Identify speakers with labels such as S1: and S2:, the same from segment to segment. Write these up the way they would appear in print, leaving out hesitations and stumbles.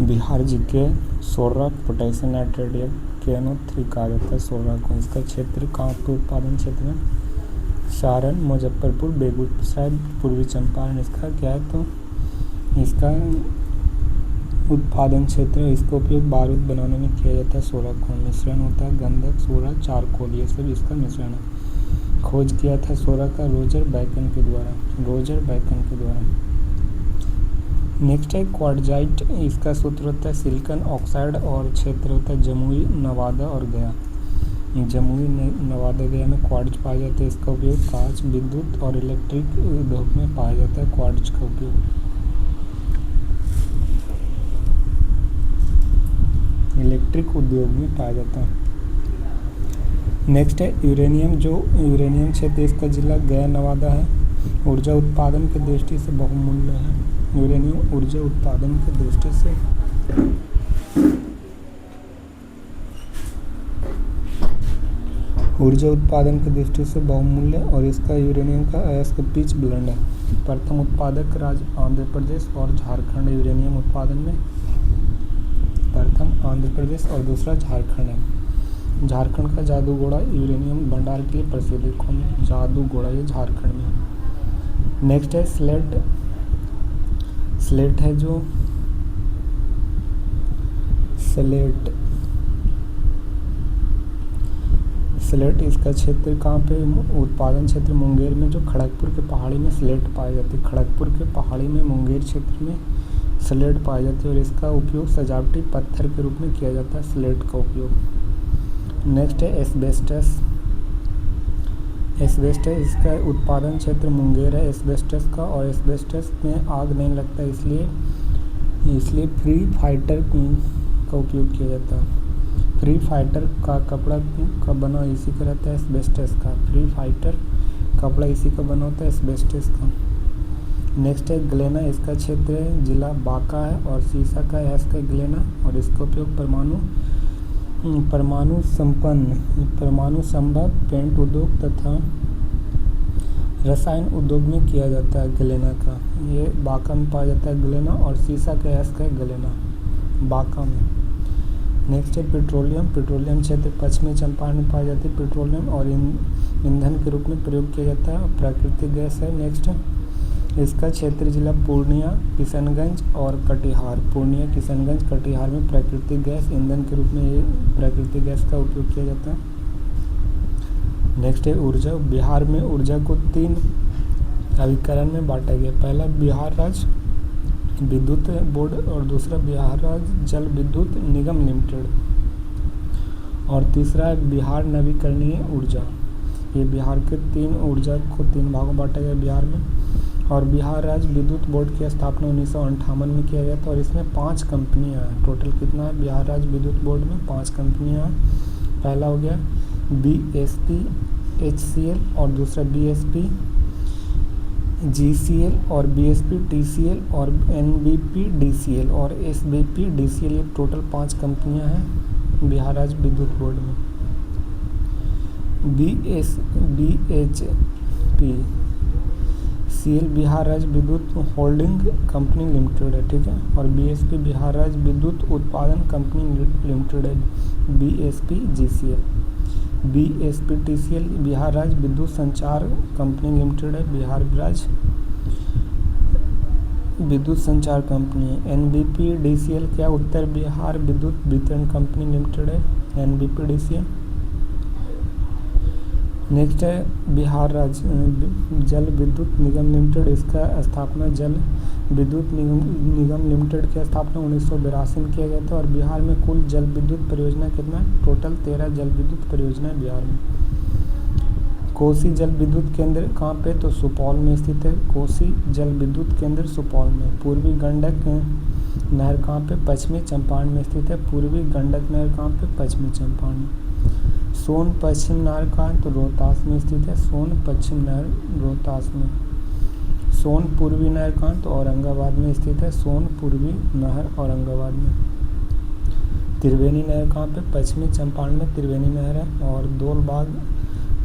S1: बिहार जी के solar potassium nitrate या KNO3 कहा जाता है सोलर को। इसका क्षेत्र कहाँ पे उत्पादन क्षेत्र है? सारण, मुजफ्फरपुर, बेगूसराय, पूर्वी चंपारण इसका क्या है? तो इसका उत्पादन क्षेत्र है। इसका उपयोग बारूद बनाने में किया जाता है। सोलर को मिश्रण होता है गंधक, सोलर, चारकोल, ये सब इसका मिश्रण है। खोज किया था सोलर का रोजर बैकन के द्वारा। नेक्स्ट है क्वार्ट्जाइट। इसका सूत्र होता है सिलिकॉन ऑक्साइड और क्षेत्र होता है जमुई, नवादा और गया। जमुई, नवादा, गया में क्वार्ट्ज पाया जाता है। इसका उपयोग कांच, विद्युत और इलेक्ट्रिक उद्योग में पाया जाता है क्वार्ट्ज का उपयोग। इलेक्ट्रिक उद्योग में पाया जाता है। नेक्स्ट है यूरेनियम। जो यूरेनियम क्षेत्र इसका जिला गया, नवादा है। ऊर्जा उत्पादन की दृष्टि से बहुमूल्य है। यूरेनियम ऊर्जा उत्पादन की दृष्टि से बहुमूल्य और इसका यूरेनियम का अयस्क पिच ब्लेंड है। प्रथम उत्पादक राज्य आंध्र प्रदेश और झारखंड यूरेनियम उत्पादन में। प्रथम आंध्र प्रदेश और दूसरा झारखंड है। झारखंड का जादूगोड़ा यूरेनियम भंडार के लिए प्रसिद्ध है। कौन? जादूगोड़ा, ये झारखंड में है। नेक्स्ट है स्लेट। स्लेट है जो स्लेट इसका क्षेत्र कहाँ पे? उत्पादन क्षेत्र मुंगेर में। जो खड़गपुर के पहाड़ी में स्लेट पाई जाती है। खड़गपुर के पहाड़ी में मुंगेर क्षेत्र में स्लेट पाई जाती है और इसका उपयोग सजावटी पत्थर के रूप में किया जाता है स्लेट का उपयोग। नेक्स्ट है एस्बेस्टस। इसका उत्पादन क्षेत्र मुंगेर है एस्बेस्टस का, और एस्बेस्टस में आग नहीं लगता इसलिए फ्री फाइटर का उपयोग किया जाता है। फ्री फाइटर का कपड़ा का बना इसी का रहता है एस्बेस्टस का। फ्री फाइटर कपड़ा इसी का बना होता है एस्बेस्टस का। नेक्स्ट है ग्लेना। इसका क्षेत्र जिला बांका है और सीसा का अयस्क है ग्लेना, और इसका उपयोग परमाणु संभव पेंट उद्योग तथा रसायन उद्योग में किया जाता है ग्लेना का। ये बांका में पाया जाता है ग्लेना, और सीसा का अयस्क है ग्लेना बांका में। नेक्स्ट है पेट्रोलियम क्षेत्र पश्चिमी चंपारण में पाई जाती है। पेट्रोलियम और ईंधन के रूप में प्रयोग किया जाता है और प्राकृतिक गैस है। नेक्स्ट इसका क्षेत्र जिला पूर्णिया, किशनगंज और कटिहार। पूर्णिया, किशनगंज, कटिहार में प्राकृतिक गैस ईंधन के रूप में प्राकृतिक गैस का उपयोग किया जाता है। नेक्स्ट है ऊर्जा। बिहार में ऊर्जा को 3 अभिकरण में बांटा गया। पहला बिहार राज्य विद्युत बोर्ड और दूसरा बिहार राज्य जल विद्युत निगम लिमिटेड और तीसरा है बिहार नवीकरणीय ऊर्जा। ये बिहार के 3 ऊर्जा को 3 भागों में बांटा गया बिहार में। और बिहार राज्य विद्युत बोर्ड की स्थापना 1958 में किया गया था और इसमें 5 कंपनियां हैं। टोटल कितना है बिहार राज्य विद्युत बोर्ड में? 5 कंपनियां हैं। पहला हो गया BSP HCL और दूसरा BSP GCL और BSP TCL और NBP DCL और SBP DCL। ये टोटल 5 कंपनियां हैं बिहार राज्य विद्युत बोर्ड में। BHP CL बिहार राज्य विद्युत होल्डिंग कंपनी लिमिटेड है, ठीक है। और BSP बिहार राज्य विद्युत उत्पादन कंपनी लिमिटेड है, BSP GCL। BSP TCL Bihar राज्य विद्युत संचार कंपनी लिमिटेड है, बिहार राज्य विद्युत संचार कंपनी है। NBP DCL क्या? उत्तर बिहार विद्युत वितरण कंपनी लिमिटेड है, NBP DCL। नेक्स्ट है बिहार राज्य जल विद्युत निगम लिमिटेड। इसका स्थापना जल विद्युत निगम लिमिटेड की स्थापना 1982 में किया गया था। और बिहार में कुल जल विद्युत परियोजना कितना? टोटल 13 जल विद्युत परियोजना है बिहार में। कोसी जल विद्युत केंद्र कहाँ पे? तो सुपौल में स्थित है कोसी जल विद्युत केंद्र, सुपौल में। पूर्वी गंडक नहर कहाँ पे? पश्चिमी चंपारण में स्थित है। पूर्वी गंडक नहर कहाँ पे? पश्चिमी चंपारण में। सोन पश्चिम नहर कहाँ है? तो रोहतास में स्थित है। सोन पश्चिम नहर रोहतास में। सोन पूर्वी नहर कहाँ? तो औरंगाबाद में स्थित है। सोन पूर्वी नहर औरंगाबाद में। त्रिवेणी नहर कहाँ पे? पश्चिमी चंपारण में त्रिवेणी नहर है। और दोलबाग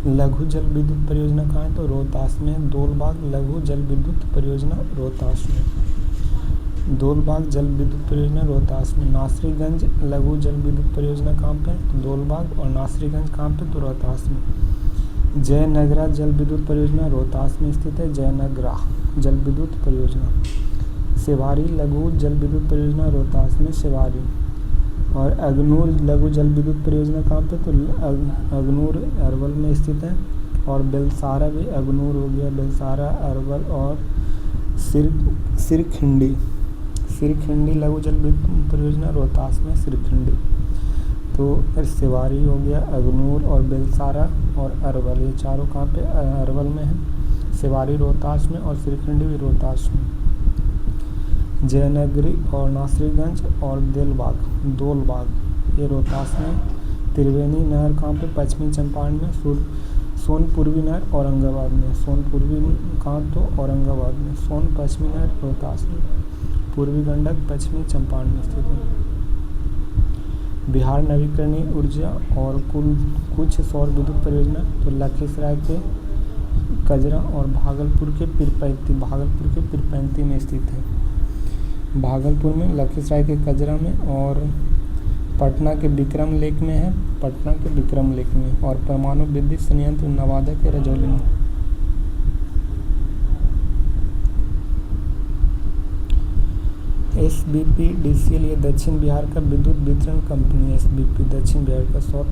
S1: लघु जल विद्युत परियोजना कहाँ है? तो रोहतास में। दोलबाग लघु जल विद्युत परियोजना रोहतास में। दोलबाग जल विद्युत परियोजना रोहतास में। नासरीगंज लघु जल विद्युत परियोजना कहाँ पे? तो दोलबाग। और नासरीगंज कहाँ पे? तो रोहतास में। जयनगरा जल विद्युत परियोजना रोहतास में स्थित है, जयनगरा जल विद्युत परियोजना। सेवारी लघु जल विद्युत परियोजना रोहतास में, सेवारी। और अगनूर लघु जल विद्युत परियोजना कहाँ पे? तो अगनूर अरवल में स्थित है। और बेलसारा भी, अगनूर हो गया, बेलसारा, अरवल और सिरखिंडी लघु जल विद्युत परियोजना रोहतास में, सिरखिंडी। तो सेवारी हो गया, अगनूर और बेलसारा और अरवल, ये चारों कहाँ पे? अरवल में है। सेवारी रोहतास में और सिरखिंडी भी रोहतास में। जयनगरी और नासरीगंज और दोलबाग ये रोहतास में। त्रिवेणी नहर कहाँ पे? पश्चिमी चंपारण में। सोनपूर्वी नहर औरंगाबाद में। सोनपूर्वी कहाँ? तो औरंगाबाद में। सोन पश्चिमी नहर रोहतास में। पूर्वी गंडक पश्चिमी चंपारण में स्थित है। बिहार नवीकरणीय ऊर्जा और कुछ सौर विद्युत परियोजना, तो लखीसराय के कजरा और भागलपुर के पीरपैंती में स्थित है। भागलपुर में, लखीसराय के कजरा में और पटना के विक्रम लेक में है, और परमाणु विद्युत संयंत्र नवादा के रजौली में। SBPDCL ये दक्षिण बिहार का विद्युत वितरण कंपनी है। SBP दक्षिण बिहार का, साउथ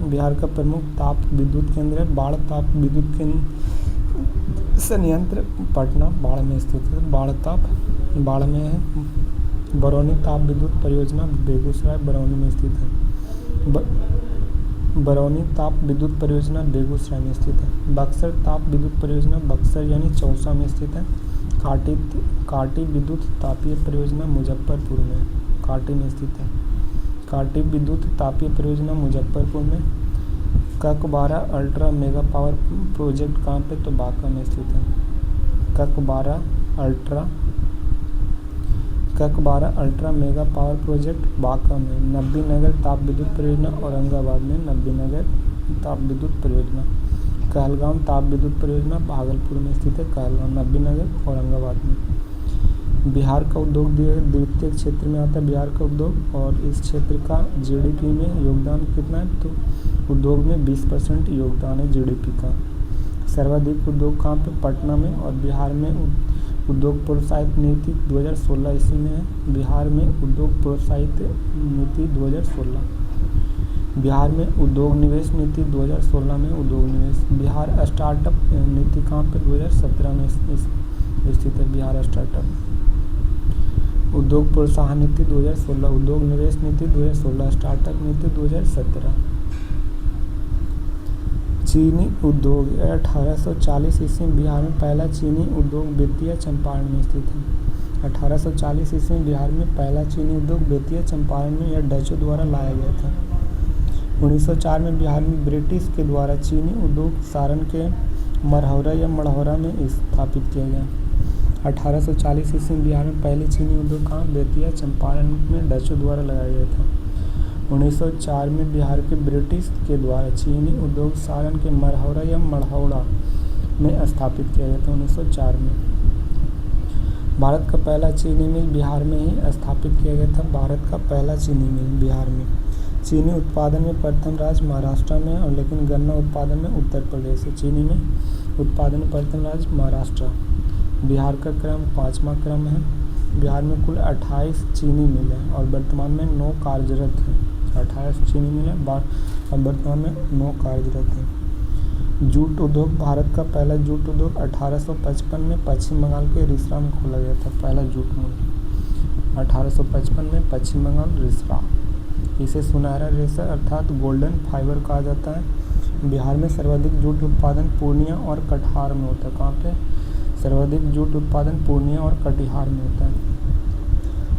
S1: बिहार का प्रमुख ताप विद्युत केंद्र है। बाढ़ ताप विद्युत केंद्र संयंत्र पटना बाढ़ में स्थित है। बाढ़ में है। बरौनी ताप विद्युत परियोजना बेगूसराय बरौनी में स्थित है। बरौनी ताप विद्युत परियोजना बेगूसराय में स्थित है। बक्सर ताप विद्युत परियोजना बक्सर यानी चौसा में स्थित है। काटी विद्युत तापीय परियोजना मुजफ्फरपुर में, काटी में स्थित है। काटी विद्युत तापीय परियोजना मुजफ्फरपुर में। Kakwara ultra mega power project कहाँ पे? तो बांका में स्थित है। Kakwara ultra mega power project Banka में। नबीनगर ताप विद्युत परियोजना औरंगाबाद में, नबीनगर ताप विद्युत परियोजना। कहलगांव ताप विद्युत परियोजना भागलपुर में स्थित है, कहलगांव, नबीनगर औरंगाबाद में। बिहार का उद्योग द्वितीय क्षेत्र में आता है बिहार का उद्योग, और इस क्षेत्र का GDP में योगदान कितना है? तो उद्योग में 20% योगदान है GDP का। सर्वाधिक उद्योग कहाँ पे? पटना में। और बिहार में उद्योग प्रोत्साहित नीति 2016 ईस्वी में है। बिहार में उद्योग प्रोत्साहित नीति 2016। बिहार में उद्योग निवेश नीति 2016 में उद्योग निवेश। बिहार स्टार्टअप नीति कहाँ पे? 2017 में स्थित है बिहार स्टार्टअप। उद्योग प्रोत्साहन नीति 2016, उद्योग निवेश नीति 2016, स्टार्टअप नीति 2017। चीनी उद्योग 1840 ईस्वी में बिहार में पहला चीनी उद्योग बेतिया चंपारण में स्थित है। 1840 ईस्वी में बिहार में पहला चीनी उद्योग बेतिया चंपारण में, यह डचों द्वारा लाया गया था। 1904 में बिहार में ब्रिटिश के द्वारा चीनी उद्योग सारण के मढ़ौरा में स्थापित किया गया। 1840 ईस्वी में बिहार में पहले चीनी उद्योग कहाँ? बेतिया चंपारण में डचों द्वारा लगाया गया था। 1904 में बिहार के ब्रिटिश के द्वारा चीनी उद्योग सारण के मढ़ौरा में स्थापित किया गया था 1904 में। भारत का पहला चीनी मिल बिहार में ही स्थापित किया गया था। भारत का पहला चीनी मिल बिहार में। चीनी उत्पादन में प्रथम राज्य महाराष्ट्र में, और लेकिन गन्ना उत्पादन में उत्तर प्रदेश है। चीनी में उत्पादन प्रथम राज्य महाराष्ट्र। बिहार का क्रम 5वां क्रम है। बिहार में कुल 28 चीनी मिल है और वर्तमान में 9 कार्यरत हैं। 28 चीनी मिल है और वर्तमान में 9 कार्यरत हैं। जूट उद्योग, भारत का पहला जूट उद्योग 1855 में पश्चिम बंगाल के रिसरा में खोला गया था। पहला जूट मिल 1855 में पश्चिम बंगाल रिसरा। इसे सुनहरा रेशा अर्थात गोल्डन फाइबर कहा जाता है। बिहार में सर्वाधिक जूट उत्पादन पूर्णिया और कटिहार में होता है। कहाँ पे? सर्वाधिक जूट उत्पादन पूर्णिया और कटिहार में होता है।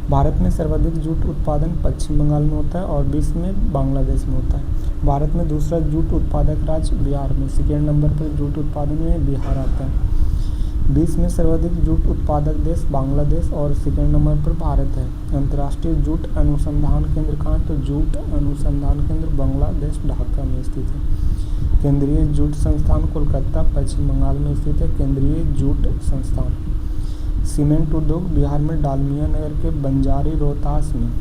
S1: भारत में सर्वाधिक जूट उत्पादन पश्चिम बंगाल में होता है और विश्व में बांग्लादेश में होता है। भारत में दूसरा जूट उत्पादक राज्य बिहार में, सेकेंड नंबर पर जूट उत्पादन में बिहार आता है। विश्व में सर्वाधिक जूट उत्पादक देश बांग्लादेश और सेकेंड नंबर पर भारत है। अंतर्राष्ट्रीय जूट अनुसंधान केंद्र कहाँ? तो जूट अनुसंधान केंद्र बांग्लादेश ढाका में स्थित है। केंद्रीय जूट संस्थान कोलकाता पश्चिम बंगाल में स्थित है। केंद्रीय जूट संस्थान सीमेंट उद्योग बिहार में डालमिया नगर के बंजारी रोहतास में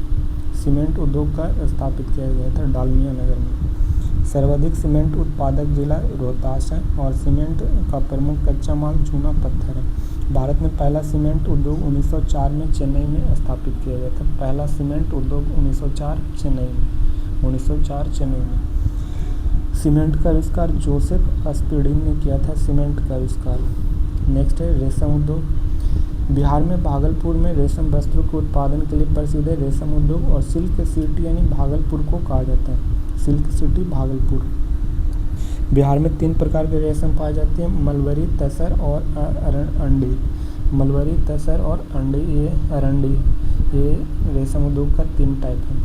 S1: सीमेंट उद्योग का स्थापित किया गया था, डालमिया नगर में। सर्वाधिक सीमेंट उत्पादक जिला रोहतास है और सीमेंट का प्रमुख कच्चा माल चूना पत्थर है। भारत में पहला सीमेंट उद्योग 1904 में चेन्नई में स्थापित किया गया था। पहला सीमेंट उद्योग 1904 चेन्नई में। सीमेंट का आविष्कार जोसेफ स्पीडिंग ने किया था, सीमेंट का आविष्कार। नेक्स्ट है रेशम उद्योग। बिहार में भागलपुर में रेशम वस्त्रों के उत्पादन के लिए प्रसिद्ध है रेशम उद्योग और सिल्क सिटी यानी भागलपुर को कहा जाता है, सिल्क सिटी भागलपुर। बिहार में 3 प्रकार के रेशम पाए जाते हैं, मलबरी, तसर और अरंडी। मलबरी, तसर और अरंडी ये रेशम उद्योग का 3 टाइप है।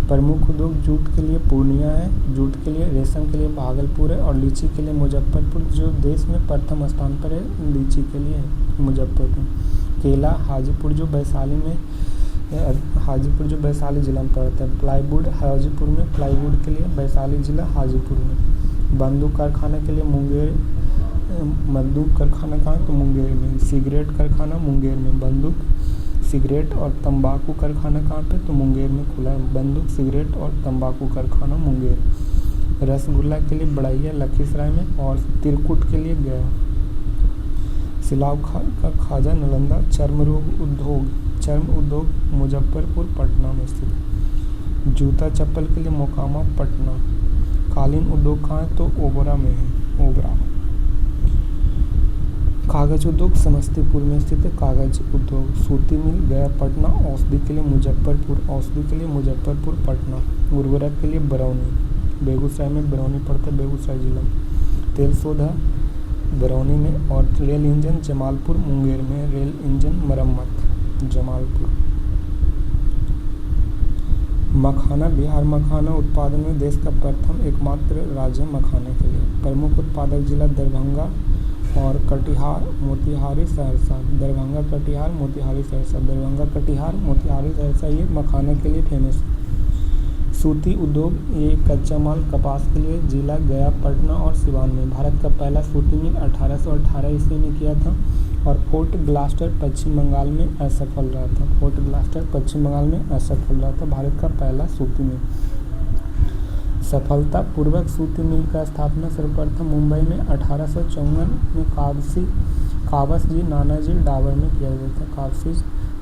S1: प्रमुख उद्योग जूट के लिए पूर्णिया है, जूट के लिए, रेशम के लिए भागलपुर है और लीची के लिए मुजफ्फरपुर, जो देश में प्रथम स्थान पर है लीची के लिए है मुजफ्फरपुर। केला हाजीपुर जो वैशाली जिला में पड़ता है। प्लाईवुड हाजीपुर में, प्लाईवुड के लिए वैशाली जिला हाजीपुर में। बंदूक कारखाना के लिए मुंगेर, बंदूक कारखाना कहाँ तो मुंगेर में। सिगरेट कारखाना मुंगेर में। बंदूक, सिगरेट और तंबाकू कारखाना कहाँ पे तो मुंगेर में खुला है। बंदूक, सिगरेट और तंबाकू कारखाना मुंगेर। रसगुल्ला के लिए बड़ैया लखीसराय में और तिरकुट के लिए गया। सिलाव का खाजा नालंदा। चर्म उद्योग मुजफ्फरपुर पटना में स्थित। जूता चप्पल के लिए मोकामा पटना। कालीन उद्योग कहाँ है तो ओबरा में है, ओबरा। कागज उद्योग समस्तीपुर में स्थित है, कागज उद्योग। सूती मिल गया पटना। औषधि के लिए मुजफ्फरपुर पटना। उर्वरक के लिए बरौनी, बेगूसराय में बरौनी पड़ता है, बेगूसराय जिला में। तेल शोधा बरौनी में और रेल इंजन जमालपुर मुंगेर में। रेल इंजन मरम्मत जमालपुर। मखाना। बिहार मखाना उत्पादन में देश का प्रथम एकमात्र राज्य मखाने के लिए। प्रमुख उत्पादक जिला दरभंगा और कटिहार, मोतिहारी, सहरसा। दरभंगा, कटिहार, मोतिहारी, सहरसा। दरभंगा, कटिहार, मोतिहारी, सहरसा ये मखाने के लिए फेमस है। सूती उद्योग ये कच्चा माल कपास के लिए जिला गया, पटना और सिवान में। भारत का पहला सूती मिल 1818 ईस्वी में किया था और फोर्ट ग्लास्टर पश्चिम बंगाल में असफल रहा था। फोर्ट ग्लास्टर पश्चिम बंगाल में असफल रहा था भारत का पहला सूती मिल। सफलतापूर्वक सूती मिल का स्थापना सर्वप्रथम मुंबई में 1854 में काबस जी नानाजी डाबर में किया गया था।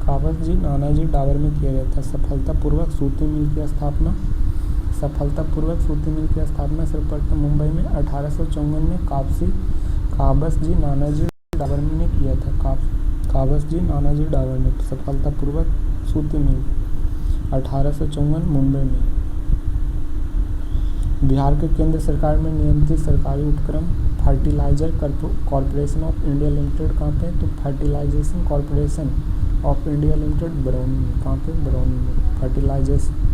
S1: काबस जी नानाजी डाबर में किया गया था। सफलतापूर्वक सूती मिल की स्थापना सर्वप्रथम मुंबई में 1854 में काबस जी नानाजी डाबर ने किया था। काबस जी नानाजी डाबर ने सफलतापूर्वक सूती मिल 1854 मुंबई में। बिहार के केंद्र सरकार में नियंत्रित सरकारी उपक्रम fertilizer corporation of India limited कहाँ पे तो fertilization corporation of India limited Barauni में। कहाँ पे बरौनी में।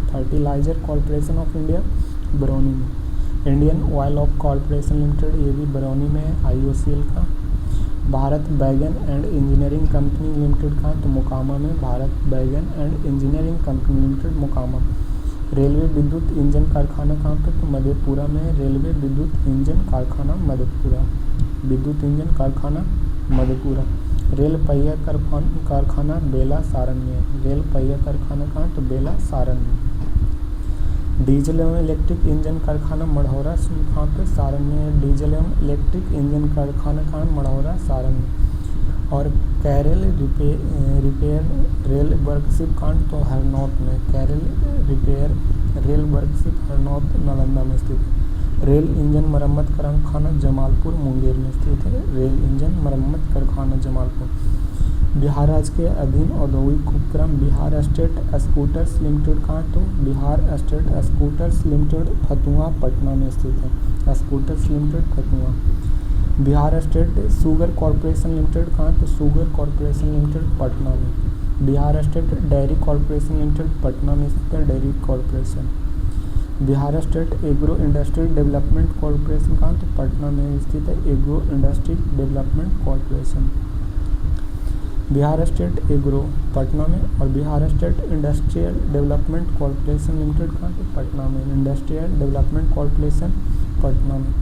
S1: Fertilizer corporation of India Barauni में। Indian oil of corporation limited ये भी बरौनी में है, IOCL का। भारत बैगन एंड इंजीनियरिंग कंपनी लिमिटेड कहाँ तो मोकामा में। भारत बैगन and engineering company limited Mokama. Railway विद्युत इंजन कारखाना कहाँ पे तो मधेपुरा में। रेलवे विद्युत इंजन कारखाना मधेपुरा। विद्युत इंजन कारखाना मधेपुरा। रेल पहिया कारखाना बेला सारण में। रेल पहिया कारखाना कहाँ तो बेला सारण में। डीजल एवं इलेक्ट्रिक इंजन कारखाना मढ़ौरा कहाँ पे सारण में। डीजल एवं इलेक्ट्रिक इंजन कारखाना कहाँ मढ़ौरा सारण में। और कैरल रिपेयर रेल वर्कशिप कांड तो हरनौत में। Carriage repair rail workshop Harnaut Nalanda में स्थित है। रेल इंजन मरम्मत कारखाना जमालपुर मुंगेर में स्थित है। रेल इंजन मरम्मत कारखाना जमालपुर। बिहार राज्य के अधीन औद्योगिक उपक्रम बिहार स्टेट स्कूटर्स लिमिटेड कहाँ तो Bihar state scooters limited Fatuha Patna में स्थित है। Scooters limited Fatuha. Bihar state sugar corporation limited कहाँ तो शुगर कॉरपोरेशन लिमिटेड पटना में। Bihar state dairy corporation limited Patna में स्थित है, dairy corporation. Bihar state agro industry development corporation कहाँ तो पटना में स्थित है, agro industry development corporation. Bihar state agro Patna में और Bihar state industrial development corporation limited कहाँ तो पटना में। इंडस्ट्रियल डेवलपमेंट कॉरपोरेशन पटना में।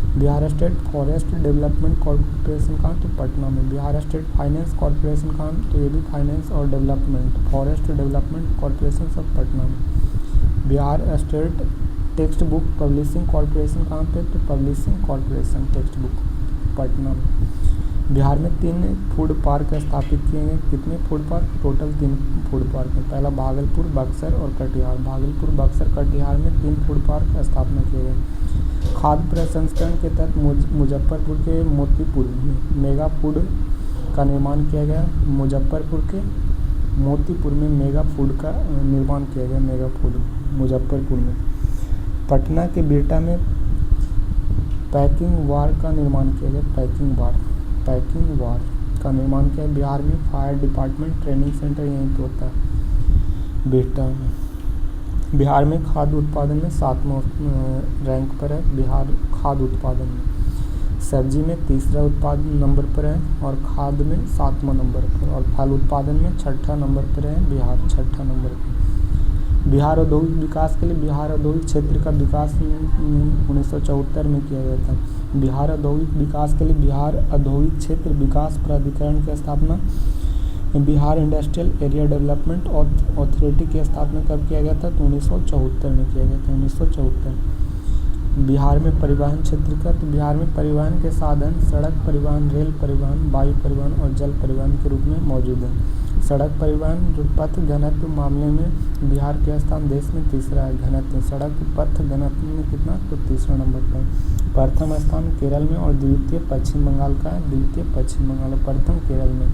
S1: Bihar state forest development corporation कहाँ, तो पटना में। बिहार स्टेट फाइनेंस कॉर्पोरेशन कहाँ, तो ये भी फाइनेंस और डेवलपमेंट, फॉरेस्ट डेवलपमेंट कॉर्पोरेशन सब पटना में। Bihar state text book publishing corporation कहाँ पे, तो publishing corporation text book Patna में। बिहार में 3 फूड पार्क स्थापित किए गए। कितने food park, total 3 food park हैं। पहला भागलपुर, बक्सर और कटिहार। भागलपुर, बक्सर, कटिहार में 3 फूड पार्क स्थापना किए गए। खाद्य प्रसंस्करण के तहत मुजफ्फरपुर के मोतीपुर में मेगा फूड का निर्माण किया गया। मुजफ्फरपुर के मोतीपुर में मेगा फूड का निर्माण किया गया, मेगा फूड मुजफ्फरपुर में। पटना के बिहटा में पैकिंग वार का निर्माण किया गया, पैकिंग वार का निर्माण किया। बिहार में फायर डिपार्टमेंट ट्रेनिंग सेंटर यहीं पर होता है, बिहटा में। बिहार में खाद्य उत्पादन में 7वां रैंक पर है बिहार। खाद्य उत्पादन में सब्जी में 3रा उत्पादन नंबर पर है और खाद्य में 7वां नंबर पर, और फल उत्पादन में 6ठा नंबर पर है बिहार, 6ठा नंबर पर। बिहार औद्योगिक विकास के लिए बिहार औद्योगिक क्षेत्र का विकास 1974 में किया गया था। बिहार औद्योगिक विकास के लिए बिहार औद्योगिक क्षेत्र विकास प्राधिकरण की स्थापना Bihar industrial area development authority की स्थापना कब किया गया था, तो 1974 में किया गया था, 1974। बिहार में परिवहन क्षेत्र का, तो बिहार में परिवहन के साधन सड़क परिवहन, रेल परिवहन, वायु परिवहन और जल परिवहन के रूप में मौजूद है। सड़क परिवहन जो पथ घनत्व मामले में बिहार के स्थान देश में 3रा है। घनत्व सड़क पथ घनत्व में कितना, तो 3रा नंबर पर। प्रथम स्थान केरल में और द्वितीय पश्चिम बंगाल का है, द्वितीय पश्चिम बंगाल, प्रथम केरल में।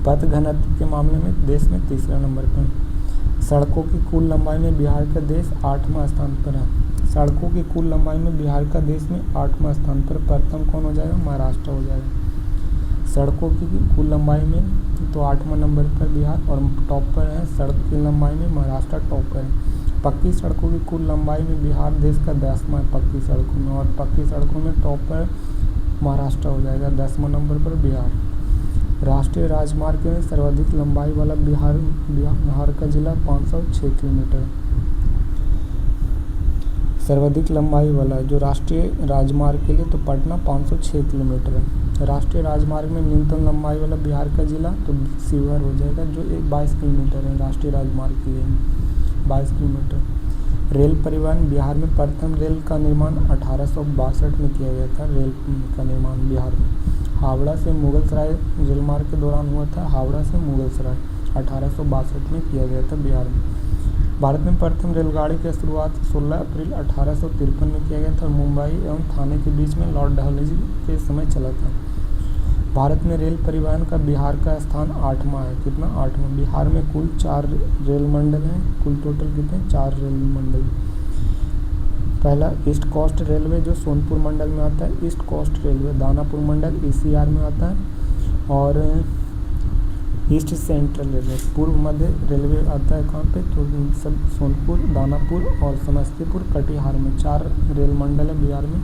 S1: पथ घनत्व के मामले में देश में 3रा नंबर पर। सड़कों की कुल लंबाई में बिहार का देश 8वां स्थान पर है। सड़कों की कुल लंबाई में बिहार का देश में 8वां स्थान पर। प्रथम कौन हो जाएगा, महाराष्ट्र हो जाएगा। सड़कों की कुल लंबाई में तो 8वां नंबर पर बिहार, और टॉप पर है सड़क की लंबाई में महाराष्ट्र टॉप पर है। पक्की सड़कों की कुल लंबाई में बिहार देश का 10वां है पक्की सड़कों में, और पक्की सड़कों में टॉप पर महाराष्ट्र हो जाएगा, 10वां नंबर पर बिहार। राष्ट्रीय राजमार्ग में सर्वाधिक लंबाई वाला बिहार का जिला 506 किलोमीटर। सर्वाधिक लंबाई वाला जो राष्ट्रीय राजमार्ग के लिए तो पटना 506 किलोमीटर है। राष्ट्रीय राजमार्ग में न्यूनतम लंबाई वाला बिहार का जिला तो शिवहर हो जाएगा, जो 22 किलोमीटर है राष्ट्रीय राजमार्ग के लिए, 22 किलोमीटर। रेल परिवहन बिहार में प्रथम रेल का निर्माण 1862 में किया गया था। रेल का निर्माण बिहार में हावड़ा से मुगलसराय रेल मार्ग के दौरान हुआ था। हावड़ा से मुगलसराय 1862 में किया गया था बिहार में। भारत में प्रथम रेलगाड़ी की शुरुआत 16 अप्रैल 1853 में किया गया था और मुंबई एवं थाने के बीच में लॉर्ड डलहौजी के समय चला था। भारत में रेल परिवहन का बिहार का स्थान 8वां है। कितना, 8वां। बिहार में कुल 4 रेल मंडल हैं। कुल टोटल कितने, 4 रेल मंडल। पहला ईस्ट कोस्ट रेलवे जो सोनपुर मंडल में आता है, ईस्ट कोस्ट रेलवे। दानापुर मंडल ECR में आता है। और ईस्ट सेंट्रल रेलवे, पूर्व मध्य रेलवे आता है कहाँ पे, तो सब सोनपुर, दानापुर और समस्तीपुर, कटिहार में 4 रेल मंडल है बिहार में।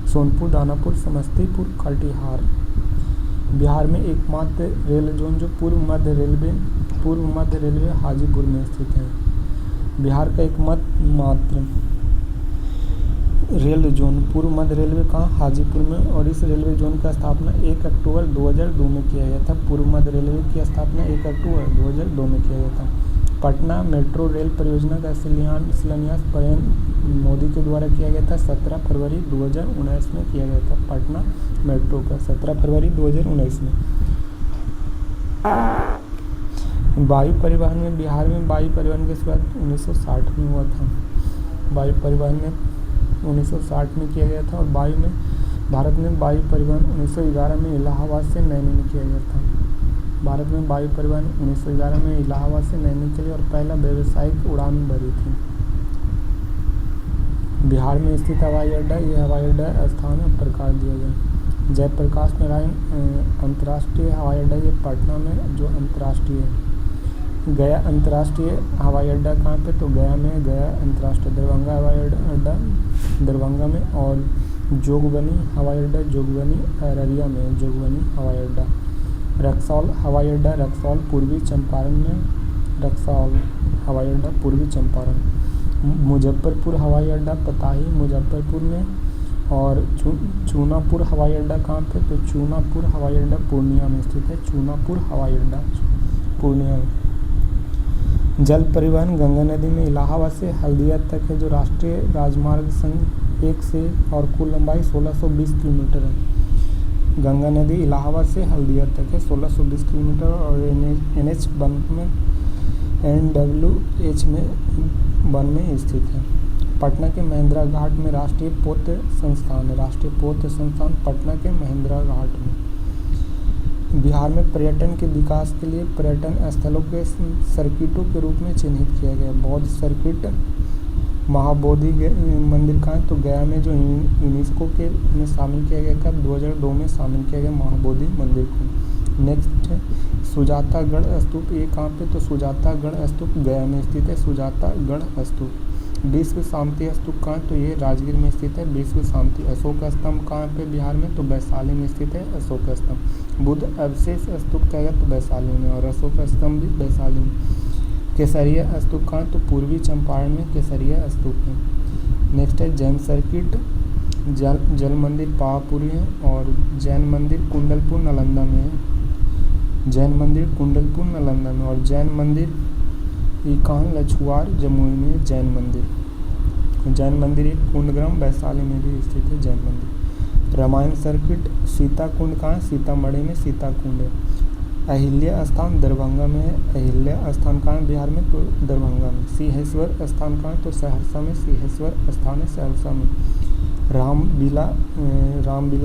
S1: सोनपुर, दानापुर, समस्तीपुर, कटिहार। बिहार में एकमात्र रेल जोन जो पूर्व मध्य रेलवे हाजीपुर में स्थित है। बिहार का एकमात्र रेल जोन पूर्व मध्य रेलवे कहाँ, हाजीपुर में, और इस रेलवे जोन का स्थापना 1 अक्टूबर 2002 में किया गया था। पूर्व मध्य रेलवे की स्थापना 1 अक्टूबर 2002 में किया गया था। पटना मेट्रो रेल परियोजना का शिलान्यास पीएम मोदी के द्वारा किया गया था। 17 फरवरी 2019 में किया गया था पटना मेट्रो का, 17 फरवरी 2019 में। वायु परिवहन में बिहार में वायु परिवहन की शुरुआत 1960 में हुआ था। वायु परिवहन में 1960 में किया गया था। और भारत में वायु परिवहन 1911 में इलाहाबाद से नैनी में किया गया था। भारत में वायु परिवहन 1911 में इलाहाबाद से नैनी के लिए और पहला व्यावसायिक उड़ान भरी थी। बिहार में स्थित हवाई अड्डा, यह हवाई अड्डा स्थान प्रकार दिया गया। जयप्रकाश नारायण अंतर्राष्ट्रीय हवाई अड्डा, ये पटना में जो अंतर्राष्ट्रीय है। गया अंतर्राष्ट्रीय हवाई अड्डा कहाँ पे, तो गया में गया अंतर्राष्ट्रीय। दरभंगा हवाई अड्डा दरभंगा में, और जोगबनी हवाई अड्डा जोगबनी अररिया में, जोगबनी हवाई अड्डा। रक्सौल हवाई अड्डा रक्सौल पूर्वी चंपारण में, रक्सौल हवाई अड्डा पूर्वी चंपारण। मुजफ्फरपुर हवाई अड्डा पताही मुजफ्फरपुर में, और चूनापुर हवाई अड्डा कहाँ पे, तो चूनापुर हवाई अड्डा पूर्णिया में स्थित है। चूनापुर हवाई अड्डा पूर्णिया में। जल परिवहन गंगा नदी में इलाहाबाद से हल्दिया तक है जो राष्ट्रीय राजमार्ग संघ 1 से और कुल लंबाई 1620 किलोमीटर है। गंगा नदी इलाहाबाद से हल्दिया तक है 1620 किलोमीटर और NH 1 में स्थित है। पटना के महेंद्रा घाट में राष्ट्रीय पोत संस्थान है। राष्ट्रीय पोत संस्थान पटना के महेंद्रा घाट में। बिहार में पर्यटन के विकास के लिए पर्यटन स्थलों के सर्किटों के रूप में चिन्हित किया गया। बौद्ध सर्किट, महाबोधि मंदिर का है तो गया में जो यूनेस्को के में शामिल किया गया था 2002 में शामिल किया गया महाबोधि मंदिर को। नेक्स्ट है सुजातागढ़ स्तूप। ये कहाँ पे, तो सुजातागढ़ स्तूप गया में स्थित है। सुजातागढ़ स्तूप। विश्व शांति स्तूप कहाँ, तो ये राजगीर में स्थित है विश्व शांति। अशोक स्तंभ कहाँ पे बिहार में, तो वैशाली में स्थित है अशोक स्तंभ। बुद्ध अवशेष स्तूप कहेगा तो वैशाली में और अशोक स्तंभ भी वैशाली में। केसरिया स्तूप कहाँ, तो पूर्वी चंपारण में केसरिया स्तूप है। नेक्स्ट है जैन सर्किट। जल मंदिर पावापुरी है और जैन मंदिर कुंडलपुर नालंदा में है। जैन मंदिर कुंडलपुर नालंदा में और जैन मंदिर कहाँ, लछुआर जमुई में जैन मंदिर। जैन मंदिर एक कुंडग्राम वैशाली में भी स्थित है जैन मंदिर। रामायण सर्किट। सीता कुंड कहाँ, सीतामढ़ी में सीता कुंड है। अहिल्या स्थान दरभंगा में है। अहिल्या स्थान कहाँ है बिहार में, तो दरभंगा में। सिंहेश्वर स्थान कहाँ है, तो सहरसा में सिंहेश्वर स्थान है सहरसा में। रामबिला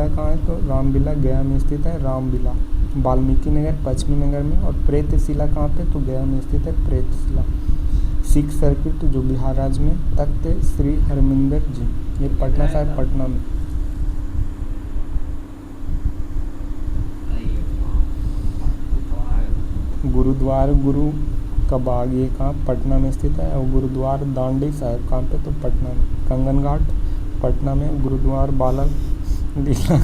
S1: कहाँ है, तो रामबिला गया में स्थित है रामबिला। वाल्मीकि नगर पश्चिमी नगर में और प्रेतशिला कहाँ पे, तो गया में स्थित है प्रेतशिला। सिख सर्किट जो बिहार राज्य में। तख्त श्री हरमिंदर जी, ये पटना साहिब पटना में। गुरुद्वार गुरु का बाग, ये कहाँ पटना में स्थित है। और गुरुद्वार दांडी साहिब कहाँ पे, तो पटना में। कंगन घाट पटना में। गुरुद्वार बाला लीला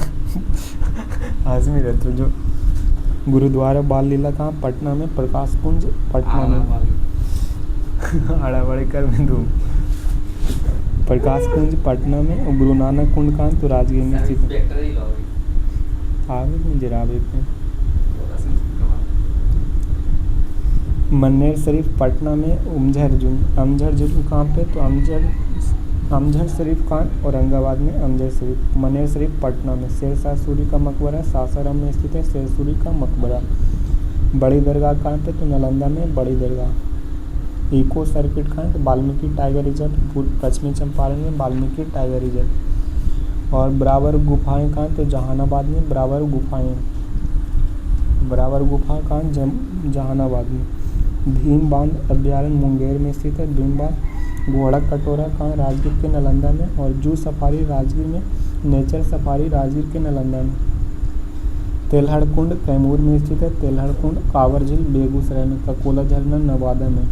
S1: आजमी रहते जो गुरुद्वारा बाल लीला कहाँ, पटना में। प्रकाश कुंज पटना में। आड़ावाड़ी कर में दूँ। प्रकाश कुंज पटना में और गुरु नानक कुंड कहाँ, तो राजगीर में स्थित है। आगे में जराबे पे। मन्नेर शरीफ पटना में। अमझर कहाँ पे, तो अमझर शरीफ कहाँ, औरंगाबाद में अमझर शरीफ। मन्नेर शरीफ पटना में। शेरशाह सूरी का मकबरा सासाराम में स्थित है शेर सूरी का मकबरा। बड़ी दरगाह कहाँ पे, तो नालंदा में बड़ी दरगाह। इको सर्किट कहाँ है, तो वाल्मीकि टाइगर रिजर्व पश्चिमी चंपारण में वाल्मीकि टाइगर रिजर्व। और बराबर गुफाएं कहाँ, तो जहानाबाद में बराबर गुफाएं। बराबर गुफा कहाँ, जहानाबाद में। भीम बांध अभ्यारण्य मुंगेर में स्थित है भीम बांध। घोड़ा कटोरा कहाँ, राजगीर के नालंदा में। और जू सफारी राजगीर में। नेचर सफारी राजगीर के नालंदा में। तेलहड़ कुंड कैमूर में स्थित है। तेलहड़ कुंड। कांवर झील बेगूसराय में। ककोला झरना नवादा में।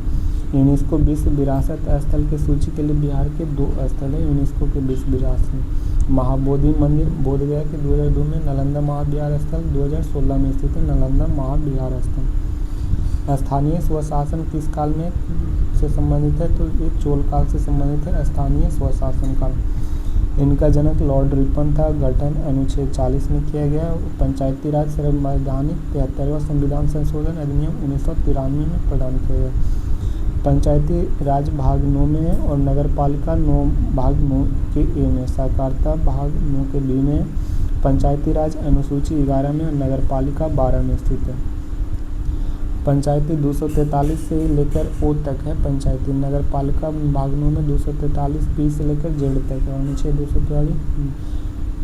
S1: यूनेस्को विश्व विरासत स्थल की सूची के लिए बिहार के 2 स्थल है यूनेस्को के विश्व विरासत। महाबोधि मंदिर बोधगया के 2002 में। नालंदा महाविहार स्थल 2016 में स्थित है नालंदा महाविहार स्थल। स्थानीय स्वशासन किस काल में से संबंधित है, तो ये चोल काल से संबंधित है स्थानीय स्वशासन काल। इनका जनक लॉर्ड रिपन था। गठन अनुच्छेद 40 में किया गया। पंचायती राज संवैधानिक 73वां संविधान संशोधन अधिनियम 1993 में प्रदान किया गया। पंचायती राज भाग 9 में है और नगर पालिका 9 भाग 9 के ए में। सहकारिता भाग 9 के बी में। पंचायती राज अनुसूची 11 में और नगर पालिका 12 में स्थित है। पंचायती 243 से लेकर ओ तक है। पंचायती नगर पालिका भाग 9 में 243 बी से लेकर जेड तक है। अनुच्छेद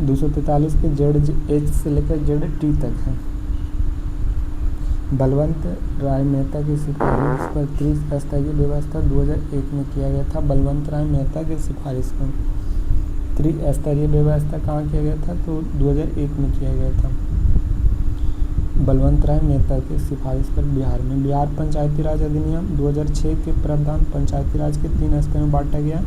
S1: 243 के जेड एच से लेकर जेड टी तक है। बलवंत राय मेहता की सिफारिश पर त्रिस्तरीय व्यवस्था 2001 में किया गया था। बलवंत राय मेहता की सिफारिश पर त्रिस्तरीय व्यवस्था कहाँ किया गया था, तो 2001 में किया गया था। बलवंत राय मेहता की सिफारिश पर बिहार में। बिहार पंचायती राज अधिनियम 2006 के प्रावधान पंचायती राज के 3 स्तरों में बांटा गया।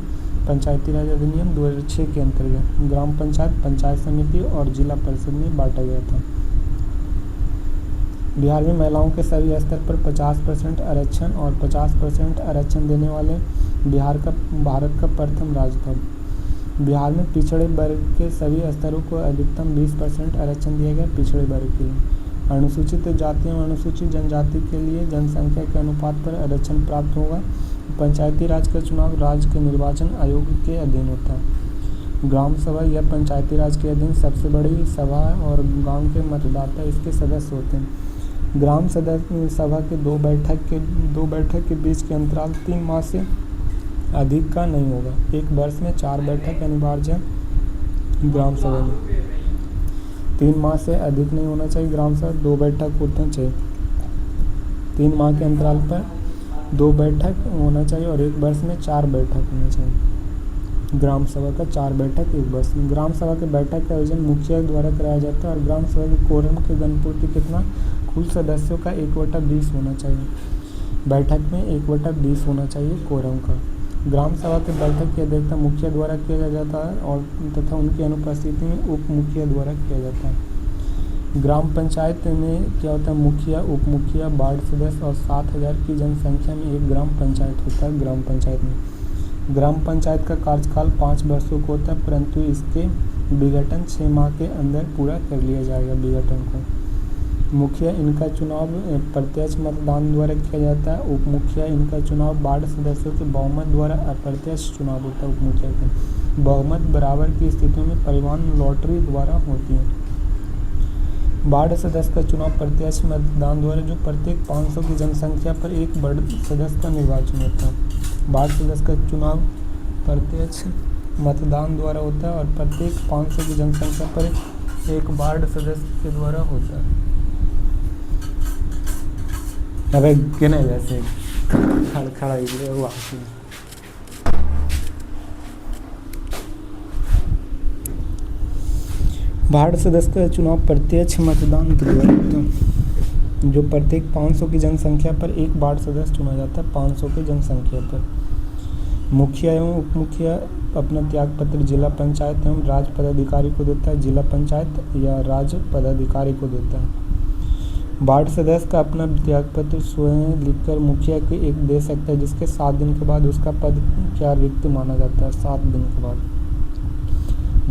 S1: पंचायती राज अधिनियम 2006 के अंतर्गत ग्राम पंचायत, पंचायत समिति और जिला परिषद में बांटा गया था। बिहार में महिलाओं के सभी स्तर पर 50% आरक्षण और 50% आरक्षण देने वाले भारत का प्रथम राज्य था। बिहार में पिछड़े वर्ग के सभी स्तरों को अधिकतम 20% आरक्षण दिया गया पिछड़े वर्ग के लिए। अनुसूचित जाति एवं अनुसूचित जनजाति के लिए जनसंख्या के अनुपात पर आरक्षण प्राप्त होगा। पंचायती राज का चुनाव राज्य के निर्वाचन आयोग के अधीन होता है। ग्राम सभा या पंचायती राज के अधीन सबसे बड़ी सभा और गांव के मतदाता इसके सदस्य होते हैं। ग्राम सभा के दो बैठक के बीच के अंतराल 3 माह से अधिक का नहीं होगा। एक वर्ष में 4 बैठक अनिवार्य ग्राम सभा में। 3 माह से अधिक नहीं होना चाहिए ग्राम सभा, 2 बैठक होना चाहिए। 3 माह के अंतराल पर 2 बैठक होना चाहिए और एक वर्ष में 4 बैठक होना चाहिए। ग्राम सभा का 4 बैठक एक वर्ष में। ग्राम सभा के बैठक का आयोजन मुखिया द्वारा कराया जाता है और ग्राम सभा के कोरम के गणपूर्ति कितना कुल सदस्यों का 1/20 होना चाहिए। बैठक में 1/20 होना चाहिए कोरम का। ग्राम सभा के बैठक की अध्यक्षता मुखिया द्वारा किया जाता है और तथा उनकी अनुपस्थिति में उप मुखिया द्वारा किया जाता है। ग्राम पंचायत में क्या होता है, मुखिया, उप मुखिया, वार्ड सदस्य और 7000 की जनसंख्या में एक ग्राम पंचायत होता है। ग्राम पंचायत में ग्राम पंचायत का कार्यकाल 5 वर्षों का होता है, परंतु इसके विघटन 6 माह के अंदर पूरा कर लिया जाएगा विघटन को। मुखिया इनका चुनाव प्रत्यक्ष मतदान द्वारा किया जाता है। उप मुखिया इनका चुनाव वार्ड सदस्यों के बहुमत द्वारा अप्रत्यक्ष चुनाव होता है। उप मुखिया के बहुमत बराबर की स्थितियों में परिवहन लॉटरी द्वारा होती है। वार्ड सदस्य का चुनाव प्रत्यक्ष मतदान द्वारा जो प्रत्येक 500 की जनसंख्या पर एक वार्ड सदस्य का निर्वाचन होता है। वार्ड सदस्य का चुनाव प्रत्यक्ष मतदान द्वारा होता है और प्रत्येक 500 की जनसंख्या पर एक वार्ड सदस्य के द्वारा होता है। अबे गिने जैसे खड़ा इसलिए हुआ। वार्ड सदस्य का चुनाव प्रत्यक्ष मतदान के द्वारा होता है, जो प्रत्येक 500 की जनसंख्या पर एक वार्ड सदस्य चुना जाता है। 500 की जनसंख्या पर मुखिया एवं उप मुखिया अपना त्याग पत्र जिला पंचायत एवं राज्य पदाधिकारी को देता है। जिला पंचायत या राज्य पदाधिकारी को देता है। वार्ड सदस्य का अपना त्यागपत्र स्वयं लिखकर मुखिया के एक दे सकता है, जिसके 7 दिन के बाद उसका पद क्या रिक्त माना जाता है। 7 दिन के बाद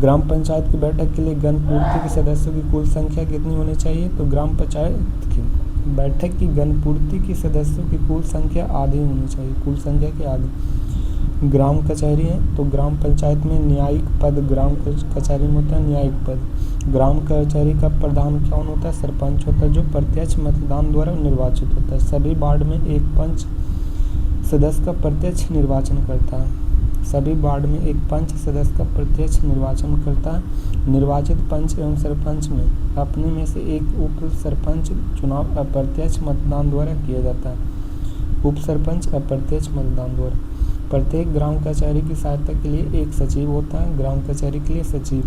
S1: ग्राम पंचायत की बैठक के लिए गणपूर्ति के सदस्यों की कुल संख्या कितनी होनी चाहिए, तो ग्राम पंचायत की बैठक की गणपूर्ति की सदस्यों की कुल संख्या आधी होनी चाहिए। कुल संख्या के आधी। ग्राम कचहरी है तो ग्राम पंचायत में न्यायिक पद ग्राम कचहरी में होता है न्यायिक पद। ग्राम कचहरी का प्रधान कौन होता है, सरपंच होता है, जो प्रत्यक्ष मतदान द्वारा निर्वाचित होता है। सभी वार्ड में एक पंच सदस्य का प्रत्यक्ष निर्वाचन करता है। सभी वार्ड में एक पंच सदस्य का प्रत्यक्ष निर्वाचन करता है। निर्वाचित पंच एवं सरपंच में अपने में से एक उप सरपंच चुनाव अप्रत्यक्ष मतदान द्वारा किया जाता है। उप सरपंच अप्रत्यक्ष मतदान द्वारा। प्रत्येक ग्राम कचहरी की सहायता के लिए एक सचिव होता है। ग्राम कचहरी के लिए सचिव।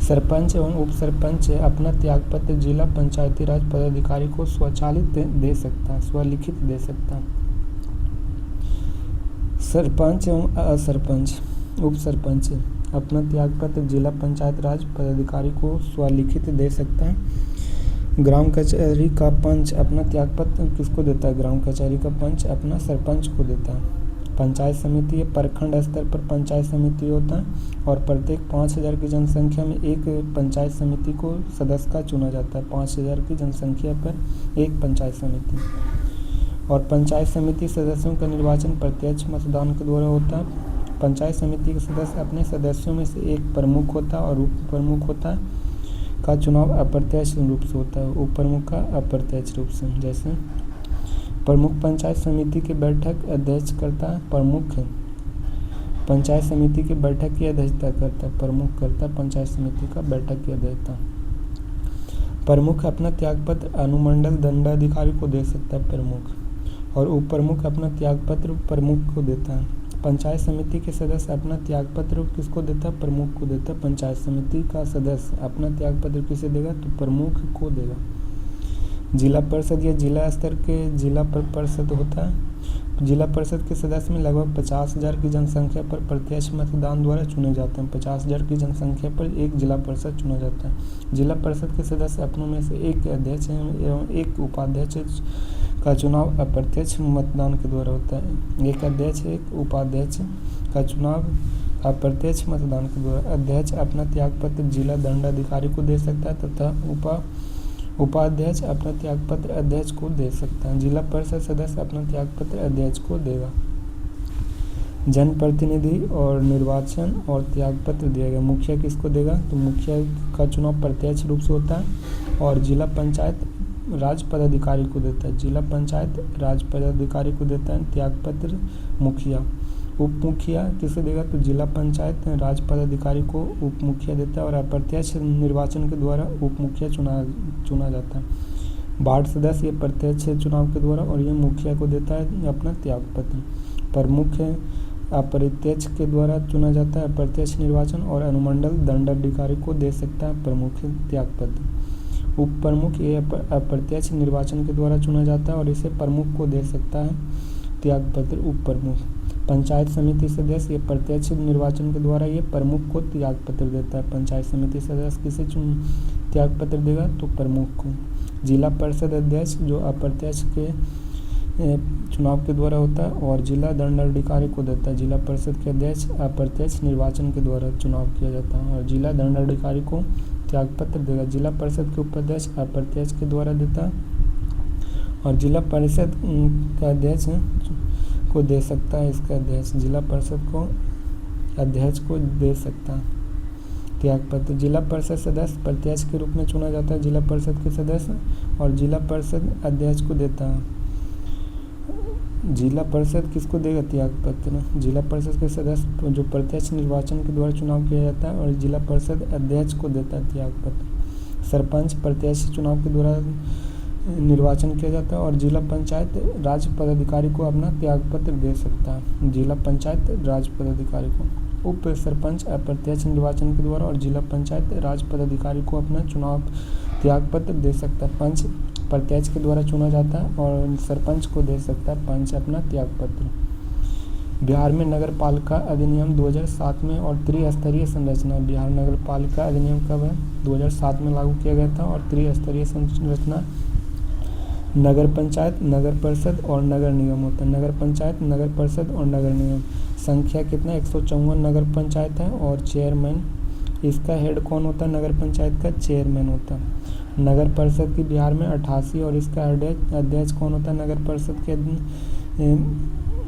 S1: सरपंच एवं उप सरपंच अपना त्यागपत्र जिला पंचायती राज पदाधिकारी को स्वचालित दे सकता है, स्वलिखित दे सकता है। सरपंच एवं असरपंच उप सरपंच अपना त्यागपत्र जिला पंचायत राज पदाधिकारी को स्वलिखित दे सकता है। ग्राम कचहरी का पंच अपना त्यागपत्र किसको देता है, ग्राम कचहरी का पंच अपना सरपंच को देता है। पंचायत समिति या प्रखंड स्तर पर पंचायत समिति होता है और प्रत्येक 5000 की जनसंख्या में एक पंचायत समिति को सदस्य का चुना जाता है। 5000 की जनसंख्या पर एक पंचायत समिति। और पंचायत समिति सदस्यों का निर्वाचन प्रत्यक्ष मतदान के द्वारा होता है। पंचायत समिति के सदस्य अपने सदस्यों में से एक प्रमुख होता है और उप प्रमुख होता है का चुनाव अप्रत्यक्ष रूप से होता है। उप प्रमुख का अप्रत्यक्ष रूप से। जैसे प्रमुख पंचायत समिति की बैठक अध्यक्ष करता है, प्रमुख पंचायत समिति की बैठक की अध्यक्षता करता है। प्रमुख करता है पंचायत समिति का बैठक की अध्यक्षता। प्रमुख अपना त्यागपत्र अनुमंडल दंडाधिकारी को दे सकता है प्रमुख, और उप प्रमुख अपना त्यागपत्र प्रमुख को देता है। पंचायत समिति के सदस्य अपना त्यागपत्र किसको देता है, प्रमुख को देता है। पंचायत समिति का सदस्य अपना त्यागपत्र किसे देगा, तो प्रमुख को देगा। जिला परिषद या जिला स्तर के जिला परिषद होता है। जिला परिषद के सदस्य में लगभग 50,000 की जनसंख्या पर प्रत्यक्ष मतदान द्वारा चुने जाते हैं। 50,000 की जनसंख्या पर एक जिला परिषद चुना जाता है। जिला परिषद के सदस्य अपनों में से एक अध्यक्ष एवं एक उपाध्यक्ष का चुनाव अप्रत्यक्ष मतदान के द्वारा होता है। एक अध्यक्ष एक उपाध्यक्ष का चुनाव अप्रत्यक्ष मतदान के द्वारा अध्यक्ष अपना त्यागपत्र जिला दंडाधिकारी को दे सकता है तथा उपाध्यक्ष अपना त्यागपत्र अध्यक्ष को दे सकता है। जिला परिषद सदस्य अपना त्यागपत्र अध्यक्ष को देगा। जनप्रतिनिधि और निर्वाचन और त्यागपत्र दिया गया। मुखिया किसको देगा? तो मुखिया का चुनाव प्रत्यक्ष रूप से होता है और जिला पंचायत राज पदाधिकारी को देता है। जिला पंचायत राज पदाधिकारी को देता है त्यागपत्र मुखिया। उप मुखिया किसे देगा? तो जिला पंचायत राज पदाधिकारी को उप मुखिया देता है और अप्रत्यक्ष निर्वाचन के द्वारा उप मुखिया चुना जाता है। वार्ड सदस्य ये प्रत्यक्ष चुनाव के द्वारा और ये मुखिया को देता है अपना त्यागपत्र। प्रमुख अप्रत्यक्ष के द्वारा चुना जाता है अप्रत्यक्ष निर्वाचन और अनुमंडल दंडाधिकारी को दे सकता है प्रमुख त्यागपत्र। उप प्रमुख ये अप्रत्यक्ष निर्वाचन के द्वारा चुना जाता है और इसे प्रमुख को दे सकता है त्यागपत्र उप प्रमुख। पंचायत समिति सदस्य ये प्रत्यक्ष निर्वाचन के द्वारा ये प्रमुख को त्यागपत्र देता है। पंचायत समिति सदस्य किसे त्यागपत्र देगा? तो प्रमुख को। जिला परिषद अध्यक्ष जो अप्रत्यक्ष के चुनाव के द्वारा होता है और जिला दंडाधिकारी को देता है। जिला परिषद के अध्यक्ष अप्रत्यक्ष निर्वाचन के द्वारा चुनाव किया जाता है और जिला दंडाधिकारी को त्यागपत्र देगा। जिला परिषद के उपाध्यक्ष अप्रत्यक्ष के द्वारा देता है और जिला परिषद का अध्यक्ष को दे सकता है। इसका अध्यक्ष जिला परिषद को अध्यक्ष को दे सकता है त्यागपत्र। जिला परिषद सदस्य प्रत्यक्ष के रूप में चुना जाता है जिला परिषद के सदस्य और जिला परिषद अध्यक्ष को देता है। जिला परिषद किसको देगा? त्यागपत्र। जिला परिषद के सदस्य जो प्रत्यक्ष निर्वाचन के द्वारा चुनाव किया जाता है और जिला परिषद अध्यक्ष को देता है त्यागपत्र। सरपंच प्रत्यक्ष चुनाव के द्वारा निर्वाचन किया जाता है और जिला पंचायत राज पदाधिकारी को अपना त्यागपत्र दे सकता है। जिला पंचायत राज पदाधिकारी को। उप सरपंच अप्रत्यक्ष निर्वाचन के द्वारा और जिला पंचायत राज पदाधिकारी को अपना चुनाव त्यागपत्र दे सकता है। पंच प्रत्यक्ष के द्वारा चुना जाता है और सरपंच को दे सकता है पंच अपना त्यागपत्र। बिहार में नगर पालिका अधिनियम 2007 में और त्रिस्तरीय संरचना। बिहार नगर पालिका अधिनियम कब है? 2007 में लागू किया गया था और त्रिस्तरीय संरचना नगर पंचायत, नगर परिषद और नगर निगम होता है। नगर पंचायत, नगर परिषद और नगर निगम संख्या कितना? 154 नगर पंचायत है और चेयरमैन इसका हेड कौन होता है? नगर पंचायत का चेयरमैन होता है। नगर परिषद की बिहार में 88 और इसका अध्यक्ष कौन होता है?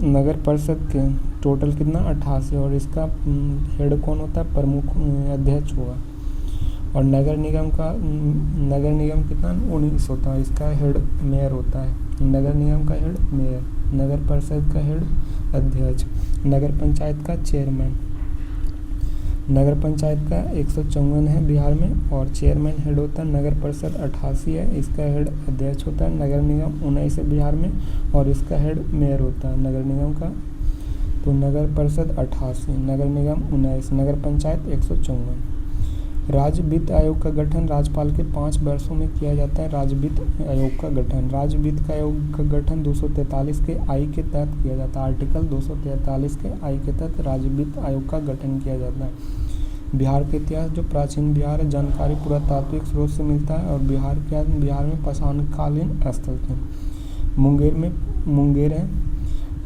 S1: नगर परिषद के टोटल कितना? 88 और इसका हेड कौन होता है? प्रमुख अध्यक्ष होगा। और नगर निगम कितना? 19 होता है। इसका हेड मेयर होता है। नगर निगम का हेड मेयर, नगर परिषद का हेड अध्यक्ष, नगर पंचायत का चेयरमैन। नगर पंचायत का 154 है बिहार में और चेयरमैन हेड होता है। नगर परिषद 88 है, इसका हेड अध्यक्ष होता है। नगर निगम 19 है बिहार में और इसका हेड मेयर होता है नगर निगम का। तो नगर परिषद 88, नगर निगम 19, नगर पंचायत 154। राज्य वित्त आयोग का गठन राज्यपाल के 5 वर्षों में किया जाता है। राज्य वित्त आयोग का गठन, राज्य वित्त आयोग का गठन 243 के आई के तहत किया जाता है। आर्टिकल 243 के आई के तहत राज्य वित्त आयोग का गठन किया जाता है। बिहार के इतिहास, जो प्राचीन बिहार है, जानकारी पुरातात्विक स्रोत से मिलता है और बिहार में पाषाणकालीन स्थल थे। मुंगेर है,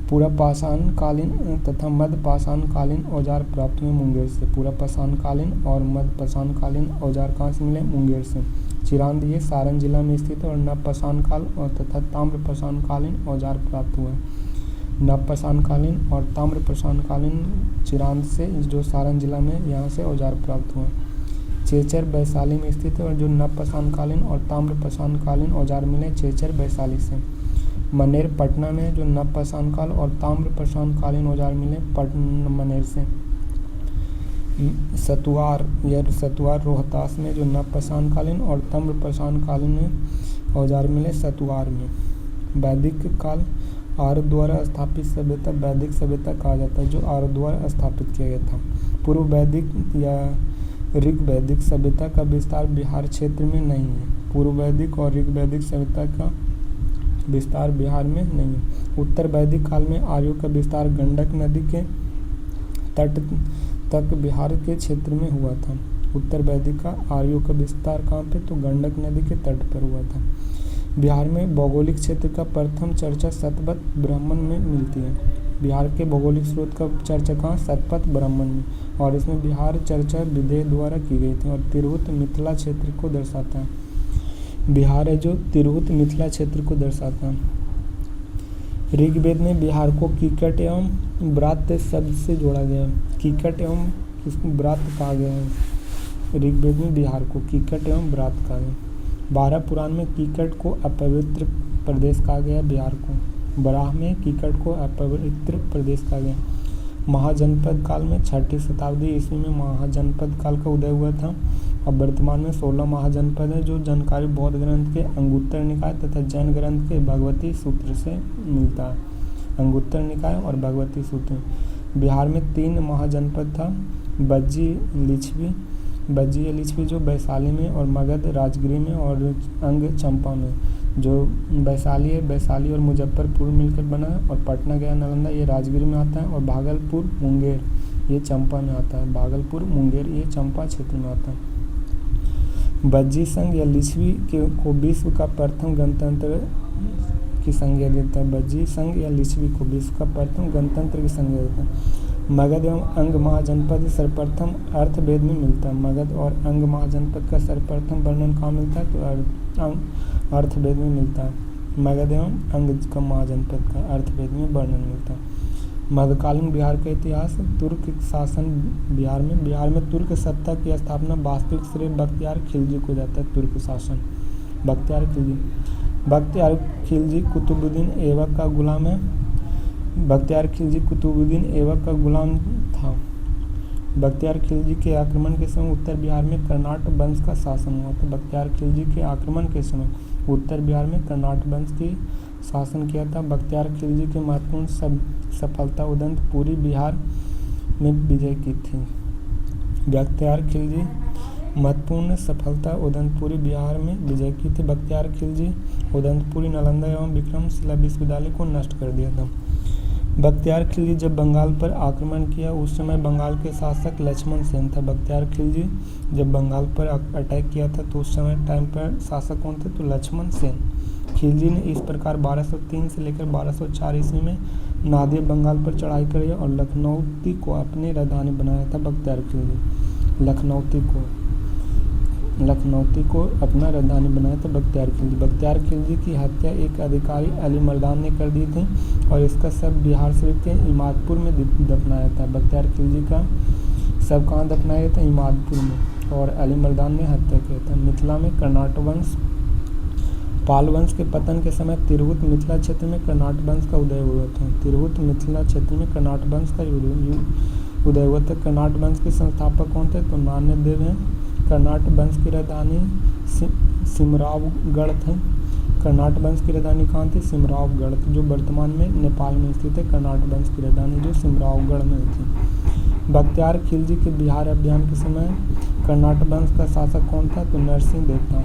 S1: पूरा पाषाणकालीन तथा मध्य पाषाणकालीन औजार प्राप्त हुए मुंगेर से। पूरा पाषाणकालीन और मध्य पाषाणकालीन औजार कहाँ से मिले? मुंगेर से। चिरांद ये सारण जिला में स्थित है और नव पाषाणकाल और तथा ताम्र पाषाणकालीन औजार प्राप्त हुए। नव पाषाणकालीन और ताम्र पाषाणकालीन चिरांद से, जो सारण जिला में, यहाँ से औजार प्राप्त हुए। चेचर वैशाली में स्थित है और जो नव पाषाणकालीन और ताम्र पाषाणकालीन औजार मिले चेचर वैशाली से। मनेर पटना में, जो नव पाषाणकाल और ताम्र पाषाणकालीन औजार मिले मनेर से। सतुआर रोहतास में, जो नव पाषाणकालीन और ताम्र पाषाणकालीन औजार मिले सतुआर में। वैदिक काल, आर्य द्वारा स्थापित सभ्यता वैदिक सभ्यता कहा जाता है, जो आर्य द्वारा स्थापित किया गया था। पूर्व वैदिक या ऋग वैदिक सभ्यता का विस्तार बिहार क्षेत्र में नहीं है। पूर्व वैदिक और ऋग वैदिक सभ्यता का विस्तार बिहार में नहीं है। उत्तर वैदिक काल में आर्यों का विस्तार गंडक नदी के तट तक बिहार के क्षेत्र में हुआ था। उत्तर वैदिक का आर्यों का विस्तार कहाँ पे? तो गंडक नदी के तट पर हुआ था। बिहार में भौगोलिक क्षेत्र का प्रथम चर्चा शतपथ ब्राह्मण में मिलती है। बिहार के भौगोलिक स्रोत का चर्चा कहाँ? शतपथ ब्राह्मण में, और इसमें बिहार चर्चा विदेह द्वारा की गई थी और तिरहुत मिथिला क्षेत्र को दर्शाता है। बिहार है जो तिरहुत मिथिला क्षेत्र को दर्शाता है। ऋग्वेद में बिहार को कीकट एवं व्रात शब्द से जोड़ा गया है। कीकट एवं किसको व्रात कहा गया है? ऋग्वेद में बिहार को कीकट एवं व्रात कहा गया। 12 पुराण में कीकट को अपवित्र प्रदेश कहा गया। बिहार को बराह में कीकट को अपवित्र प्रदेश कहा गया। महाजनपद काल में 6ठी शताब्दी ईस्वी में महाजनपद काल का उदय हुआ था। अब वर्तमान में 16 महाजनपद है, जो जानकारी बौद्ध ग्रंथ के अंगुत्तर निकाय तथा जैन ग्रंथ के भगवती सूत्र से मिलता है। अंगुत्तर निकाय और भगवती सूत्र। बिहार में 3 महाजनपद था, बज्जी या लिच्छवी जो वैशाली में, और मगध राजगिरी में, और अंग चंपा में। जो वैशाली है, वैशाली और मुजफ्फरपुर मिलकर बना है, और पटना गया नालंदा ये राजगिरी में आता है, और भागलपुर मुंगेर ये चंपा में आता है। भागलपुर मुंगेर ये चंपा क्षेत्र में आता है। बज्जी संघ या लिच्छवी को विश्व का प्रथम गणतंत्र की संज्ञा देता है। बज्जी संघ या लिच्छवी को विश्व का प्रथम गणतंत्र की संज्ञा देता है। मगध एवं अंग महाजनपद सर्वप्रथम अर्थवेद में मिलता है। मगध और अंग महाजनपद का सर्वप्रथम वर्णन कहाँ मिलता है? तो अर्थवेद में मिलता है। मगध एवं अंग का महाजनपद का अर्थवेद में वर्णन मिलता है। मध्यकालीन बिहार का इतिहास। तुर्क शासन बिहार में तुर्क सत्ता की स्थापना वास्तविक श्रेय बख्तियार खिलजी को जाता है। तुर्क शासन बख्तियार खिलजी कुतुबुद्दीन ऐबक का गुलाम है। बख्तियार खिलजी कुतुबुद्दीन ऐबक का गुलाम था। बख्तियार खिलजी के आक्रमण के समय उत्तर बिहार में कर्नाट वंश का शासन हुआ था। बख्तियार खिलजी के आक्रमण के समय उत्तर बिहार में कर्नाट वंश की शासन किया था। बख्तियार खिलजी की महत्वपूर्ण सफलता उदंतपुरी बिहार में विजय की थी। बख्तियार खिलजी महत्वपूर्ण सफलता उदंतपुरी बिहार में विजय की थी। बख्तियार खिलजी उदंतपुरी, नालंदा एवं विक्रमशिला विश्वविद्यालय को नष्ट कर दिया था। बख्तियार खिलजी जब बंगाल पर आक्रमण किया उस समय बंगाल के शासक लक्ष्मण सेन था। बख्तियार खिलजी जब बंगाल पर अटैक किया था तो उस समय टाइम पर शासक कौन थे? तो लक्ष्मण सेन। खिलजी ने इस प्रकार 1203 से लेकर 1204 ईस्वी में नादिया बंगाल पर चढ़ाई करी और लखनऊती को अपनी राजधानी बनाया था। बख्तियार खिलजी लखनऊती को अपना राजधानी बनाया था बख्तियार खिलजी। बख्तियार खिलजी की हत्या एक अधिकारी अली मर्दान ने कर दी थी और इसका शव बिहार शरीफ के इमादपुर में दफनाया था। बख्तियार खिलजी का शव कहाँ दफनाया गया था? इमादपुर में, और अली मर्दान ने हत्या किया था। मिथिला में कर्नाट वंश। पाल वंश के पतन के समय तिरहुत मिथिला क्षेत्र में कर्नाट वंश का उदय हुआ था। तिरहुत मिथिला क्षेत्र में कर्नाट वंश का उदय हुआ था। कर्नाट वंश के संस्थापक कौन थे? तो नान्यदेव हैं। कर्नाट वंश की राजधानी सिमरावगढ़ थी। कर्नाट वंश की राजधानी कहाँ थी? सिमरावगढ़, जो वर्तमान में नेपाल में स्थित है। कर्नाट वंश की राजधानी जो सिमरावगढ़ में थी। बख्तियार खिलजी के बिहार अभियान के समय कर्नाट वंश का शासक कौन था? तो नरसिंह देव था।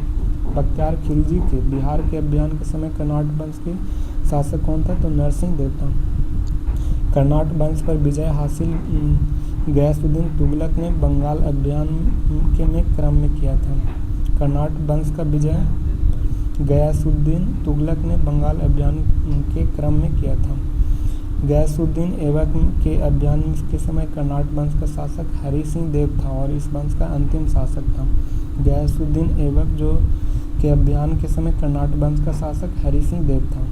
S1: बख्तियार खिलजी के बिहार के अभियान के समय कर्नाट वंश के शासक कौन था? तो नरसिंह देव था। कर्नाट वंश पर विजय हासिल गयासुद्दीन तुगलक ने बंगाल अभियान के में क्रम में किया था। कर्नाट वंश का विजय गयासुद्दीन तुगलक ने बंगाल अभियान के क्रम में किया था। गयासुद्दीन ऐबक के अभियान के समय कर्नाट वंश का शासक हरि सिंह देव था और इस वंश का अंतिम शासक था। गयासुद्दीन ऐबक जो के अभियान के समय कर्नाट वंश का शासक हरि सिंह देव था।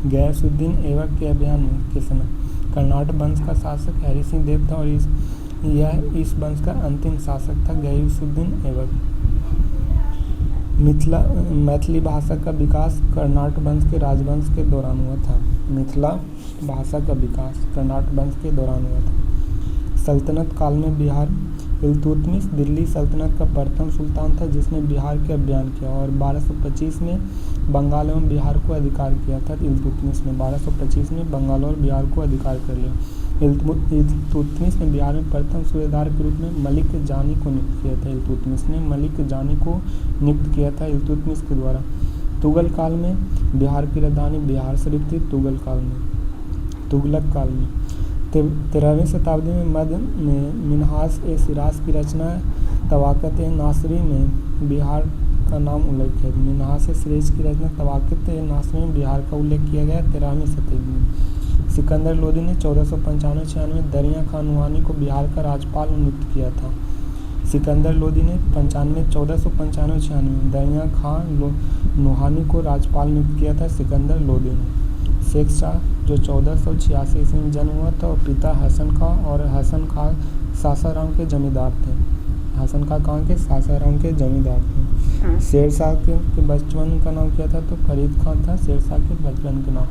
S1: गयासुद्दीन ऐबक के अभियान के समय कर्नाट वंश का शासक हरि सिंह देव था और इस वंश का अंतिम शासक था गयासुद्दीन ऐबक। मैथिली भाषा का विकास कर्नाट वंश के राजवंश के दौरान हुआ था। मिथिला भाषा का विकास कर्नाट वंश के दौरान हुआ था। सल्तनत काल में बिहार। इल्तुतमिश दिल्ली सल्तनत का प्रथम सुल्तान था जिसने बिहार के अभियान किया और 1225 में बंगाल एवं बिहार को अधिकार किया था। इल्तुतमिश ने 1225 में बंगाल और बिहार को अधिकार कर लिया। इल्तुतमिश ने बिहार में प्रथम सूबेदार के रूप में मलिक जानी को नियुक्त किया था। इल्तुतमिश ने मलिक जानी को नियुक्त किया था इल्तुतमिश के द्वारा। तुगल काल में बिहार की राजधानी बिहार शरीफ थी। तुगलक काल में 13वीं शताब्दी में मध्य में मिन्हाज ए सिराज की रचना तवाक़त ए नासरी में बिहार का नाम उल्लेख है। मिन्हाज सिराज की रचना तवाक़ित नासमी में बिहार का उल्लेख किया गया 13वीं शताब्दी में। सिकंदर लोदी ने 1495-96 में दरिया खान नुहानी को बिहार का राज्यपाल नियुक्त किया था। सिकंदर लोदी ने 1495-96 में दरिया खान नुहानी को राज्यपाल नियुक्त किया था सिकंदर लोदी ने। शेख शाह जो 1486 ईस्वी में जन्म हुआ था और पिता हसन खां और हसन खां सासाराम के जमींदार थे। हसन खां कहाँ के? सासाराम के जमींदार थे। शेर शाह के बचपन का नाम क्या था? तो फरीद खान था शेर शाह के बचपन का नाम।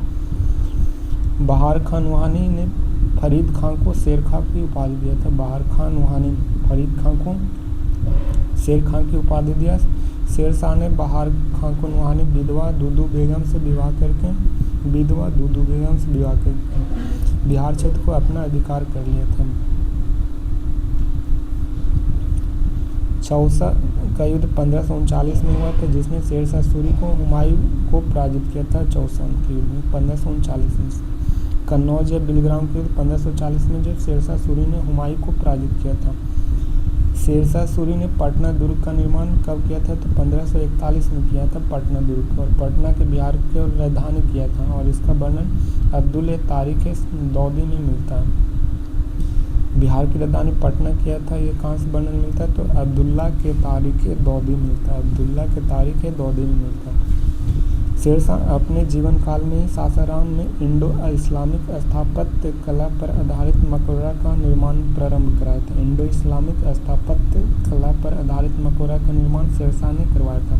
S1: बहार खान नुहानी ने फरीद खां को शेर खां की उपाधि दिया था। बहार खान नुहानी ने फरीद खां को शेर खां की उपाधि दिया। शेर शाह ने बहार खां को नुहानी विधवा दूदू बेगम से विवाह करके बिहार क्षेत्र को अपना अधिकार कर लिया था। चौसा का युद्ध 1539 में हुआ था जिसमें शेर शाह सूरी को हुमायूं को पराजित किया था। चौसा के युद्ध में 1539 में। कन्नौज या बिलग्राम के युद्ध 1540 में जो शेर शाह सूरी ने हुमायूं को पराजित किया था। शेर शाह सूरी ने पटना दुर्ग का निर्माण कब किया था? तो 1541 में किया था पटना दुर्ग और पटना के बिहार की राजधानी किया था। और इसका वर्णन अब्दुल तारिक दौदी में मिलता है। बिहार की राजधानी पटना किया था, ये कहाँ से वर्णन मिलता है? तो अब्दुल्ला के तारिक दौदी मिलता है। अब्दुल्ला के तारिक दौदी में मिलता है। शेर शाह अपने जीवन काल में ही सासाराम में इंडो इस्लामिक स्थापत्य कला पर आधारित मकबरा का निर्माण प्रारंभ कराया था। इंडो इस्लामिक स्थापत्य कला पर आधारित मकबरा का निर्माण शेर शाह ने करवाया था।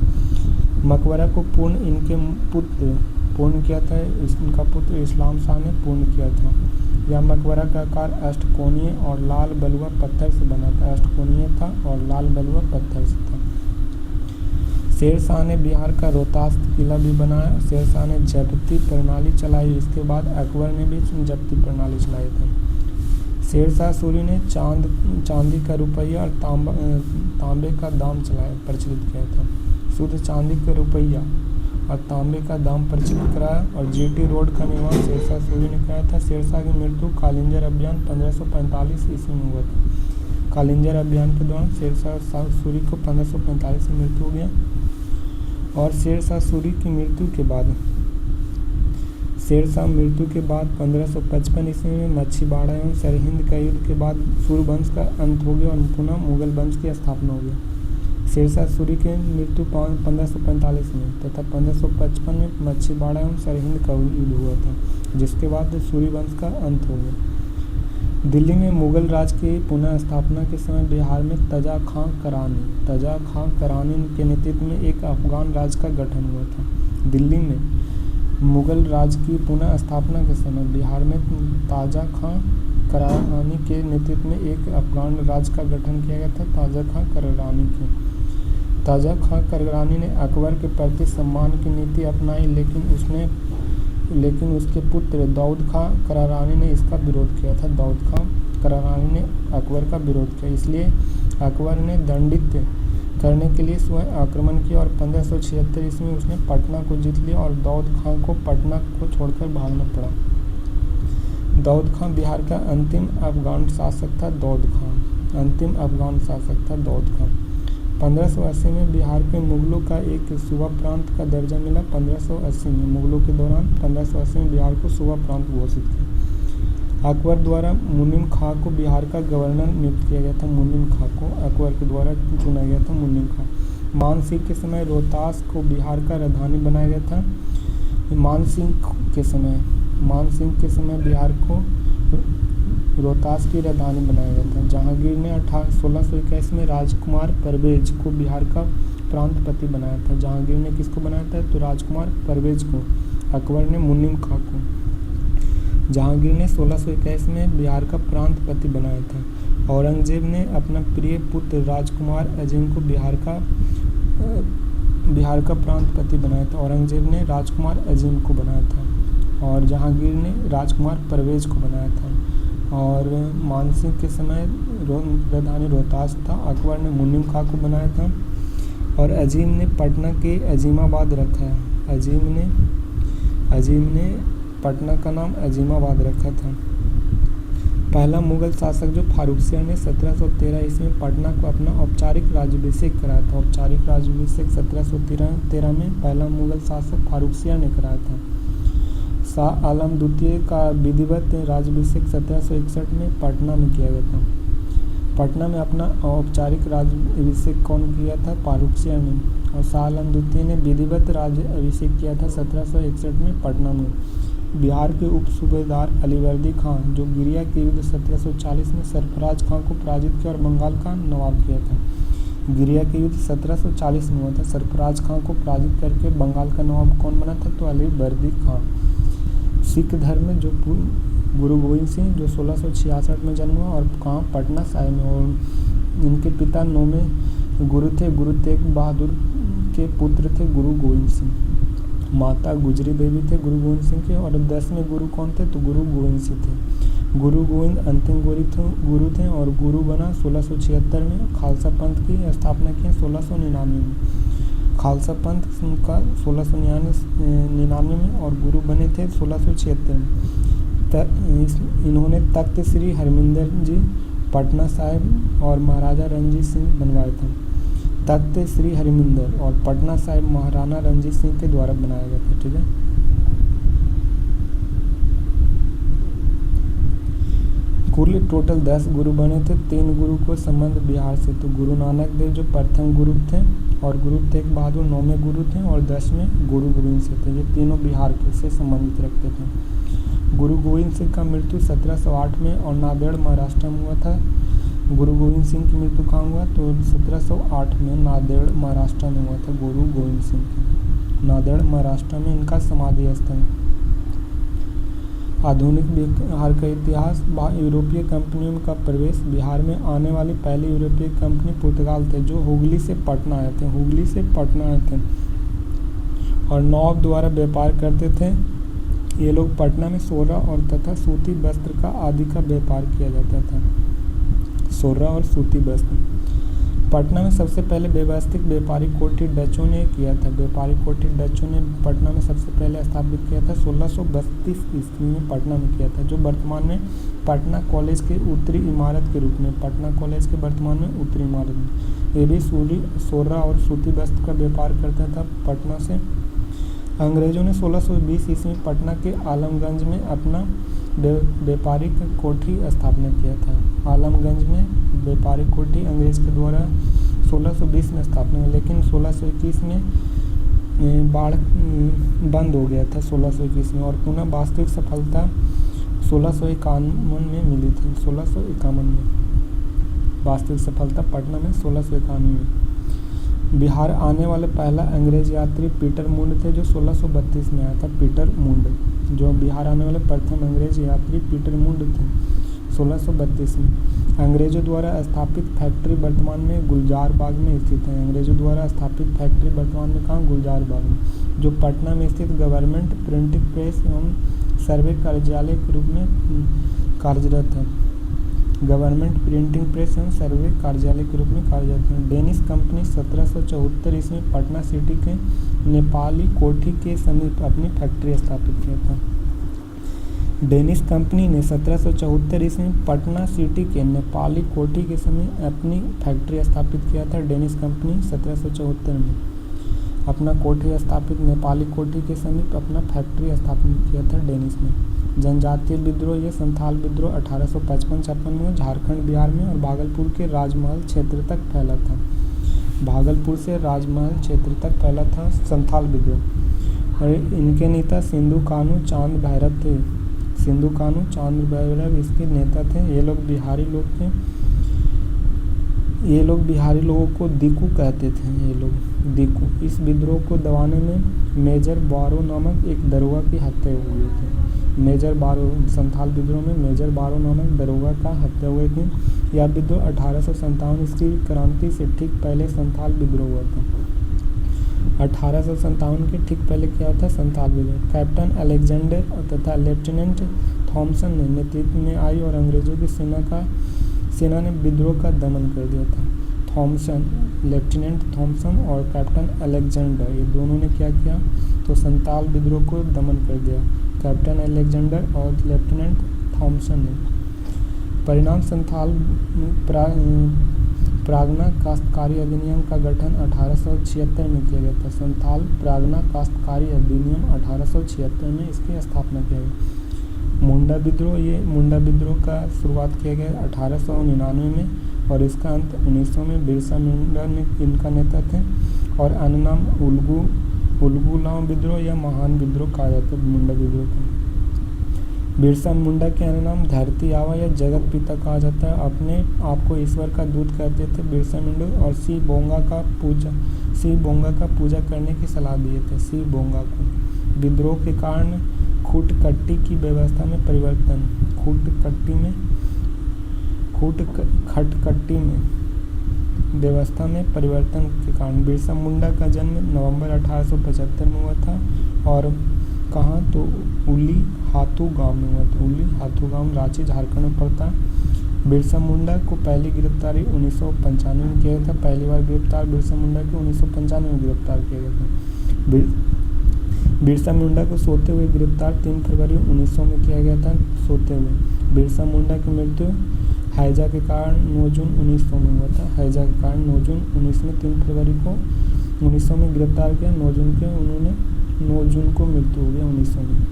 S1: मकबरा को इनके पुत्र पूर्ण किया था। इनका पुत्र इस्लाम शाह ने पूर्ण किया था। यह मकबरा का आकार अष्टकोणीय और लाल बलुआ पत्थर से बना था। अष्टकोणीय था और लाल बलुआ पत्थर से था। शेर शाह ने बिहार का रोहतास किला भी बनाया। शेर शाह ने जब्ती प्रणाली चलाई। इसके बाद अकबर ने भी जब्ती प्रणाली चलाई थी। शेर शाह सूरी ने चांदी का रुपया और तांबे का दाम प्रचलित किया था। शुद्ध चांदी का रुपया और तांबे का दाम प्रचलित कराया और जीटी रोड का निर्माण शेर शाह सूरी ने कराया था। शेर शाह की मृत्यु कालिंजर अभियान 1545 ईस्वी में हुआ था। कालिंजर अभियान के दौरान शेर शाह सूरी को 1545 में मृत्यु हो गया। और शेर शाह सूरी की मृत्यु के बाद 1555 ईस्वी में मच्छीबाड़ा एवं सरहिंद का युद्ध के बाद सूर्यवंश का अंत हो गया और पुनः मुगल वंश की स्थापना हो गई। शेर शाह सूरी की मृत्यु 1545 में तथा 1555 में मच्छीबाड़ा एवं सरहिंद का युद्ध हुआ था, जिसके बाद सूर्यवंश का अंत हो गया। दिल्ली में मुगल राज की पुनः स्थापना के समय बिहार में तजा खां करानी के नेतृत्व में एक अफगान राज का गठन हुआ था। दिल्ली में मुगल राज की पुनः स्थापना के समय बिहार में ताजा खां करानी के नेतृत्व में एक अफगान राज का गठन किया गया था। ताजा खां करानी ने अकबर के प्रति सम्मान की नीति अपनाई, लेकिन उसके पुत्र दाऊद खां करारानी ने इसका विरोध किया था। दाऊद खां करारानी ने अकबर का विरोध किया, इसलिए अकबर ने दंडित करने के लिए स्वयं आक्रमण किया और 1576 ईस्वी में उसने पटना को जीत लिया और दाऊद खां को पटना को छोड़कर भागना पड़ा। दाऊद खां बिहार का अंतिम अफगान शासक था। दाऊद खां 1580 में बिहार के मुगलों का एक सूबा प्रांत का दर्जा मिला। 1580 में मुगलों के दौरान 1580 में बिहार को सूबा प्रांत घोषित किया। अकबर द्वारा मुनीम खां को बिहार का गवर्नर नियुक्त किया गया था। मुनीम खां को अकबर के द्वारा चुना गया था। मुनीम खां मान सिंह के समय रोहतास को बिहार का राजधानी बनाया गया था। मान सिंह के समय बिहार को रोहतास की राजधानी बनाया गया था। जहांगीर ने 1621 में राजकुमार परवेज को बिहार का प्रांतपति बनाया था। जहांगीर ने किसको बनाया था? तो राजकुमार परवेज को। अकबर ने मुनीम खां को। जहांगीर ने 1621 में बिहार का प्रांतपति बनाया था। औरंगजेब ने अपना प्रिय पुत्र राजकुमार अजीम को बिहार का प्रांतपति बनाया था। औरंगजेब ने राजकुमार अजीम को बनाया था और जहांगीर ने राजकुमार परवेज को बनाया था। और मानसिंह के समय राजधानी रोहतास था। अकबर ने मुनीम खां को बनाया था और अजीम ने पटना के अजीमाबाद रखा है। अजीम ने पटना का नाम अजीमाबाद रखा था। पहला मुगल शासक जो फारुखसिया ने 1713 ईस्वी में पटना को अपना औपचारिक राज्याभिषेक कराया था। औपचारिक राज्याभिषेक 1713 में पहला मुगल शासक फारुखसिया ने कराया था। शाह आलम द्वितीय का विधिवत राज्याभिषेक 1761 में पटना में किया गया था। पटना में अपना औपचारिक राज्याभिषेक कौन किया था? फारुखसिया ने। और शाह आलम द्वितीय ने विधिवत राज्याभिषेक किया था 1761 में पटना में। बिहार के उप सूबेदार अलीवर्दी खान जो गिरिया के युद्ध 1740 में सरफराज खां को पराजित किया और बंगाल का नवाब किया था। गिरिया के युद्ध 1740 में हुआ था। सरफराज खां को पराजित करके बंगाल का नवाब कौन बना था? तो अलीवर्दी खान। सिख धर्म में जो गुरु गोविंद सिंह जो 1666 में जन्म हुआ और कहाँ? पटना साहिब में। और इनके पिता 9वें गुरु थे। गुरु तेग बहादुर के पुत्र थे गुरु गोविंद सिंह। माता गुजरी देवी थे गुरु गोविंद सिंह के। और 10वें गुरु कौन थे? तो गुरु गोविंद सिंह थे। गुरु गोविंद अंतिम गुरु थे और गुरु बना 1676 में। खालसा पंथ की स्थापना की 1699 में। खालसा पंथ का 1699 में और गुरु बने थे 1676 में। इन्होंने तख्त श्री हरमिंदर जी पटना साहिब और महाराजा रणजीत सिंह बनवाए थे। तख्त श्री हरमिंदर और पटना साहिब महाराणा रणजीत सिंह के द्वारा बनाया गया था। ठीक है। कुल टोटल 10 गुरु बने थे। 3 गुरु को संबंध बिहार से, तो गुरु नानक देव जो प्रथम गुरु थे और गुरु तेग बहादुर 9वें गुरु थे और 10वें गुरु गोविंद सिंह थे। ये तीनों बिहार के से संबंधित रखते थे। गुरु गोविंद सिंह का मृत्यु 1708 में और नांदेड़ महाराष्ट्र में हुआ था। गुरु गोविंद सिंह की मृत्यु कहाँ हुआ? तो 1708 में नांदेड़ महाराष्ट्र में हुआ था गुरु गोविंद सिंह की। नांदेड़ महाराष्ट्र में इनका समाधि स्थल है। आधुनिक बिहार का इतिहास। यूरोपीय कंपनियों का प्रवेश। बिहार में आने वाली पहली यूरोपीय कंपनी पुर्तगाल थे जो हुगली से पटना आए थे। हुगली से पटना आए थे और नौब द्वारा व्यापार करते थे। ये लोग पटना में सोरा और तथा सूती वस्त्र का आदि का व्यापार किया जाता था। सोरा और सूती वस्त्र। पटना में सबसे पहले व्यवस्थित व्यापारिक कोठी डचों ने किया था। व्यापारिक कोठी डचों ने पटना में सबसे पहले स्थापित किया था 1632 ईस्वी में पटना में किया था, जो वर्तमान में पटना कॉलेज के उत्तरी इमारत के रूप में, पटना कॉलेज के वर्तमान में उत्तरी इमारत में। ये भी सोरा और सूती वस्त्र का व्यापार करता था पटना से। अंग्रेजों ने 1620 ईस्वी में पटना के आलमगंज में अपना व्यापारिक कोठी स्थापना किया था। आलमगंज में व्यापारिक कोठी अंग्रेज के द्वारा 1620 में स्थापना हुई, लेकिन 1621 में बाढ़ बंद हो गया था 1621 में और पुनः वास्तविक सफलता 1651 में मिली थी। 1651 में वास्तविक सफलता पटना में 1651 में। बिहार आने वाले पहला अंग्रेज यात्री पीटर मुंड थे जो 1632 में आया था। पीटर मुंड जो बिहार आने वाले प्रथम अंग्रेज यात्री पीटर मुंड थे 1632 में। अंग्रेजों द्वारा स्थापित फैक्ट्री वर्तमान में गुलजार बाग में स्थित है। अंग्रेजों द्वारा स्थापित फैक्ट्री वर्तमान में कहाँ? गुलजार बाग में, जो पटना में स्थित गवर्नमेंट प्रिंटिंग प्रेस एवं सर्वे कार्यालय के रूप में कार्यरत है। गवर्नमेंट प्रिंटिंग प्रेस एवं सर्वे कार्यालय के रूप में कार्यरत है। डेनिश कंपनी 1774 ईस्वी में पटना सिटी के नेपाली कोठी के समीप अपनी फैक्ट्री स्थापित किया था। डेनिश कंपनी ने 1774 ईस्वी में पटना सिटी के नेपाली कोठी के समीप अपनी फैक्ट्री स्थापित किया था। डेनिश कंपनी 1774 में अपना कोठी स्थापित, नेपाली कोठी के समीप अपना फैक्ट्री स्थापित किया था डेनिश ने। जनजातीय विद्रोह, ये संथाल विद्रोह 1855-56 में झारखंड, बिहार में और भागलपुर के राजमहल क्षेत्र तक फैला था। भागलपुर से राजमहल क्षेत्र तक फैला था संथाल विद्रोह। और इनके नेता सिंधु कान्हू चांद भैरव थे। सिंधु कान्हू चांद भैरव इसके नेता थे। ये लोग बिहारी लोग थे। ये लोग बिहारी लोगों को दिकू कहते थे। ये लोग दिकू। इस विद्रोह को दबाने में मेजर बारो नामक एक दरोगा की हत्या हुई थी। मेजर बारो, संथाल विद्रोह में मेजर बारो नामक दरोगा का हत्या हुई थी। यह विद्रोह 1857 ईस्वी क्रांति से ठीक पहले संथाल विद्रोह हुआ था। 1857 के ठीक पहले क्या था? संथाल विद्रोह। कैप्टन अलेक्जेंडर तथा लेफ्टिनेंट थॉमसन ने नेतृत्व में आई और अंग्रेजों की सेना ने विद्रोह का दमन कर दिया था। थॉमसन, लेफ्टिनेंट थॉमसन और कैप्टन अलेक्जेंडर, ये दोनों ने क्या किया? तो संथाल विद्रोह को दमन कर दिया। कैप्टन अलेक्जेंडर और लेफ्टिनेंट थॉमसन ने। परिणाम संथाल प्रागना काश्तकारी अधिनियम का गठन 1876 में किया गया था। संथाल प्रागना काश्तकारी अधिनियम 1876 में इसकी स्थापना किया गया। मुंडा विद्रोह, ये मुंडा विद्रोह का शुरुआत किया गया 1899 में और इसका अंत 1900 में। बिरसा मुंडा ने इनका नेता थे और अन्य नाम उलगुलाम विद्रोह या महान विद्रोह कहा जाता है मुंडा विद्रोह को। बिरसा मुंडा के अन्य नाम धरती आवा या जगत पिता कहा जाता है। अपने आप को ईश्वर का दूत कहते थे बिरसा मुंडा और सी बोंगा का पूजा करने की सलाह दिए थे सी बोंगा को। विद्रोह के कारण खूटकट्टी की व्यवस्था में परिवर्तन, खटकट्टी में व्यवस्था में परिवर्तन के कारण बिरसा मुंडा का जन्म नवंबर 1875 में हुआ था और कहाँ तो उली हाथू गांव में हुआ था। उली हाथू गांव रांची झारखंड में पड़ता है। बिरसा मुंडा को पहली गिरफ्तारी 1995 में किया गया था। पहली बार गिरफ्तार बिरसा मुंडा को 1995 में गिरफ्तार किया गया था। बिरसा मुंडा को सोते हुए गिरफ्तार 3 फरवरी 1900 में किया गया था। सोते हुए बिरसा मुंडा की मृत्यु हैजा के कारण 9 जून 1900 में हुआ था। हैजा के कारण 9 जून 1900 में 3 फरवरी को 1900 में गिरफ्तार किया। 9 जून को मृत्यु हो गया 1900 में।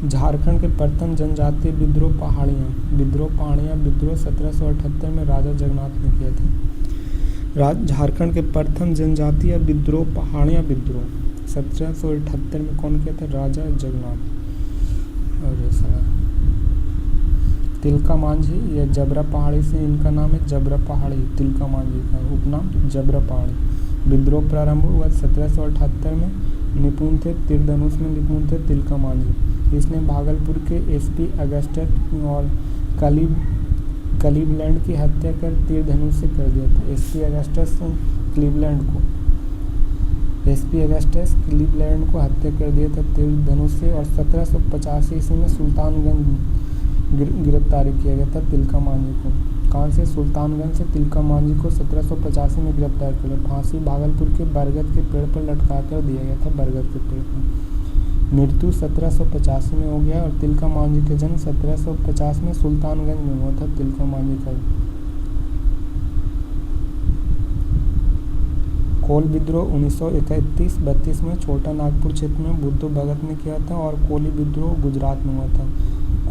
S1: झारखंड के प्रथम जनजातीय विद्रोह पहाड़ियाँ विद्रोह 1778 में राजा जगन्नाथ ने किया था। झारखंड के प्रथम जनजातीय विद्रोह पहाड़ियाँ विद्रोह 1778 में कौन किया था? राजा जगन्नाथ। और तिलका मांझी, यह जबरा पहाड़ी से इनका नाम है जबरा पहाड़ी। तिलका मांझी का उपनाम जबरा पहाड़ी। विद्रोह प्रारंभ हुआ 1778 में। निपुण थे तीरधनुष में निपुण थे तिलका मांझी। इसने भागलपुर के एसपी अगस्टस और क्लीवलैंड की हत्या कर तीरधनुष से कर दिया था। एसपी अगस्टस क्लीवलैंड को हत्या कर दिया था तीरधनुष से। और 1785 ईस्वी में सुल्तानगंज गिरफ्तारी किया गया था तिलका मांझी को। कहाँ से? सुल्तानगंज से तिलका मांझी को 1785 में गिरफ्तार किया। फांसी भागलपुर के बरगद के पेड़ पर लटका कर दिया गया था। बरगद के पेड़ पर। मृत्यु 1785 में हो गया और तिलका मांझी का जन्म 1750 में सुल्तानगंज में हुआ था तिलका मांझी का। कोल विद्रोह 1931-32 में छोटा नागपुर क्षेत्र में बुद्धू भगत ने किया था और कोली विद्रोह गुजरात में हुआ था।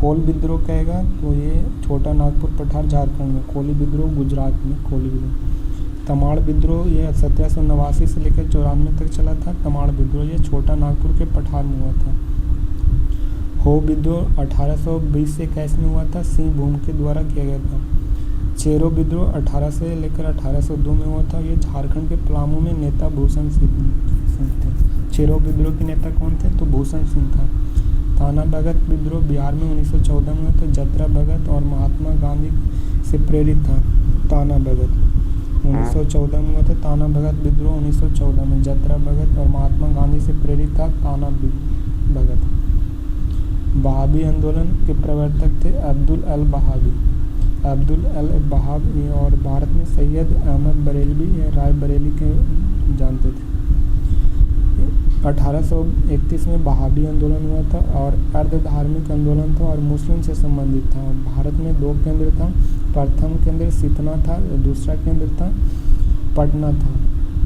S1: कोल विद्रोह कहेगा तो ये छोटा नागपुर पठार झारखंड में। कोली विद्रोह गुजरात में। कोली विद्रोह। तमाड़ विद्रोह ये 1789 से लेकर 94 तक चला था। तमाड़ विद्रोह ये छोटा नागपुर के पठार में हुआ था। हो विद्रोह 1820 से 21 में हुआ था। सिंह भूम के द्वारा किया गया था। चेरो विद्रोह 1800 से लेकर 1802 में हुआ था। ये झारखंड के पलामू में नेता भूषण सिंह थे। चेरो विद्रोह के नेता कौन थे? तो भूषण सिंह था। ताना भगत विद्रोह बिहार में 1914 में हुआ था। जतरा भगत और महात्मा गांधी से प्रेरित था। ताना भगत 1914 में हुआ था। ताना भगत विद्रोह 1914 में। जतरा भगत और महात्मा गांधी से प्रेरित था ताना भगत। बहाबी आंदोलन के प्रवर्तक थे अब्दुल अल बहाब और भारत में सैयद अहमद बरेलवी या राय बरेली के जानते थे। 1831 में बहाबी आंदोलन हुआ था और अर्ध धार्मिक आंदोलन था और मुस्लिम से संबंधित था। और भारत में 2 केंद्र था। प्रथम केंद्र सितना था, दूसरा केंद्र था पटना था।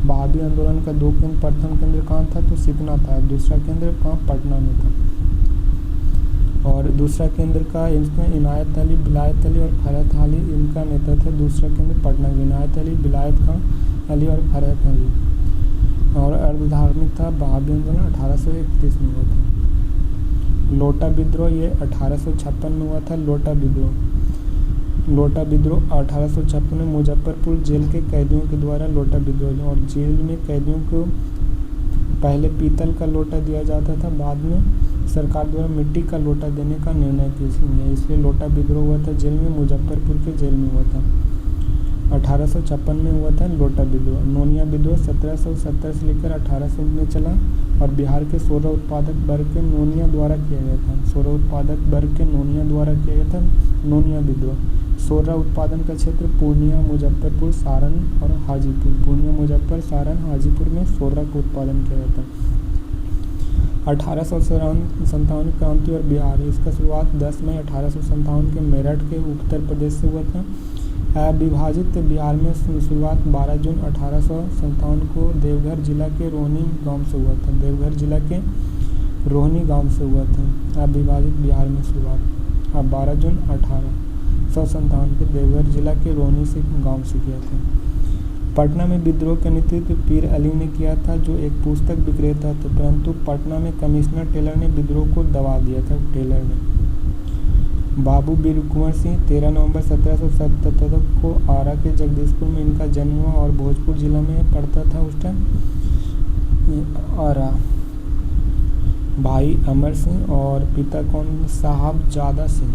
S1: बहाबी आंदोलन का 2 केंद्र, प्रथम केंद्र कहाँ था? तो सितना था। दूसरा केंद्र कहाँ? पटना में था। और दूसरा केंद्र का इसमें इनायत अली, विलायत अली और खैरत अली इनका नेता था। दूसरा केंद्र पटना में इनायत अली, विलायत खां अली और खैरत अली। और अर्ध धार्मिक था। बहाबी आंदोलन 1831 में हुआ था। लोटा विद्रोह ये 1856 में हुआ था। लोटा विद्रोह 1856 में मुजफ्फरपुर जेल के कैदियों के द्वारा लोटा विद्रोह। और जेल में कैदियों को पहले पीतल का लोटा दिया जाता था, बाद में सरकार द्वारा मिट्टी का लोटा देने का निर्णय किया, इसलिए लोटा विद्रोह हुआ था जेल में। मुजफ्फरपुर के जेल में हुआ था। 1856 में हुआ था लोटा विद्रोह। नोनिया विद्रोह 1770 से लेकर 1800 में चला और बिहार के सोलह उत्पादक वर्ग के नोनिया द्वारा किया गया था। सोलह उत्पादक वर्ग के नोनिया द्वारा किया गया था नोनिया विद्रोह। सोलह उत्पादन का क्षेत्र पूर्णिया, मुजफ्फरपुर, सारण और हाजीपुर। पूर्णिया, मुजफ्फर, सारण, हाजीपुर में सोलह का उत्पादन किया जाता है। 1857 क्रांति और बिहार। इसका शुरुआत 10 मई 1857 के मेरठ के उत्तर प्रदेश से हुआ था। अविभाजित बिहार में शुरुआत 12 जून 1857 को देवघर जिला के रोहनी गांव से हुआ था। देवघर जिला के रोहनी गांव से हुआ था अविभाजित बिहार में शुरुआत। 12 जून 1857 के देवघर जिला के रोहनी से गांव से किया था। पटना में विद्रोह का नेतृत्व पीर अली ने किया था, जो एक पुस्तक विक्रेता थे, परंतु पटना में कमिश्नर टेलर ने विद्रोह को दबा दिया था। टेलर ने बाबू वीर कुंवर सिंह 13 नवंबर 1777 को आरा के जगदीशपुर में इनका जन्म हुआ और भोजपुर जिला में पड़ता था उस टाइम। आरा भाई अमर सिंह और पिता कौन? साहबजादा सिंह।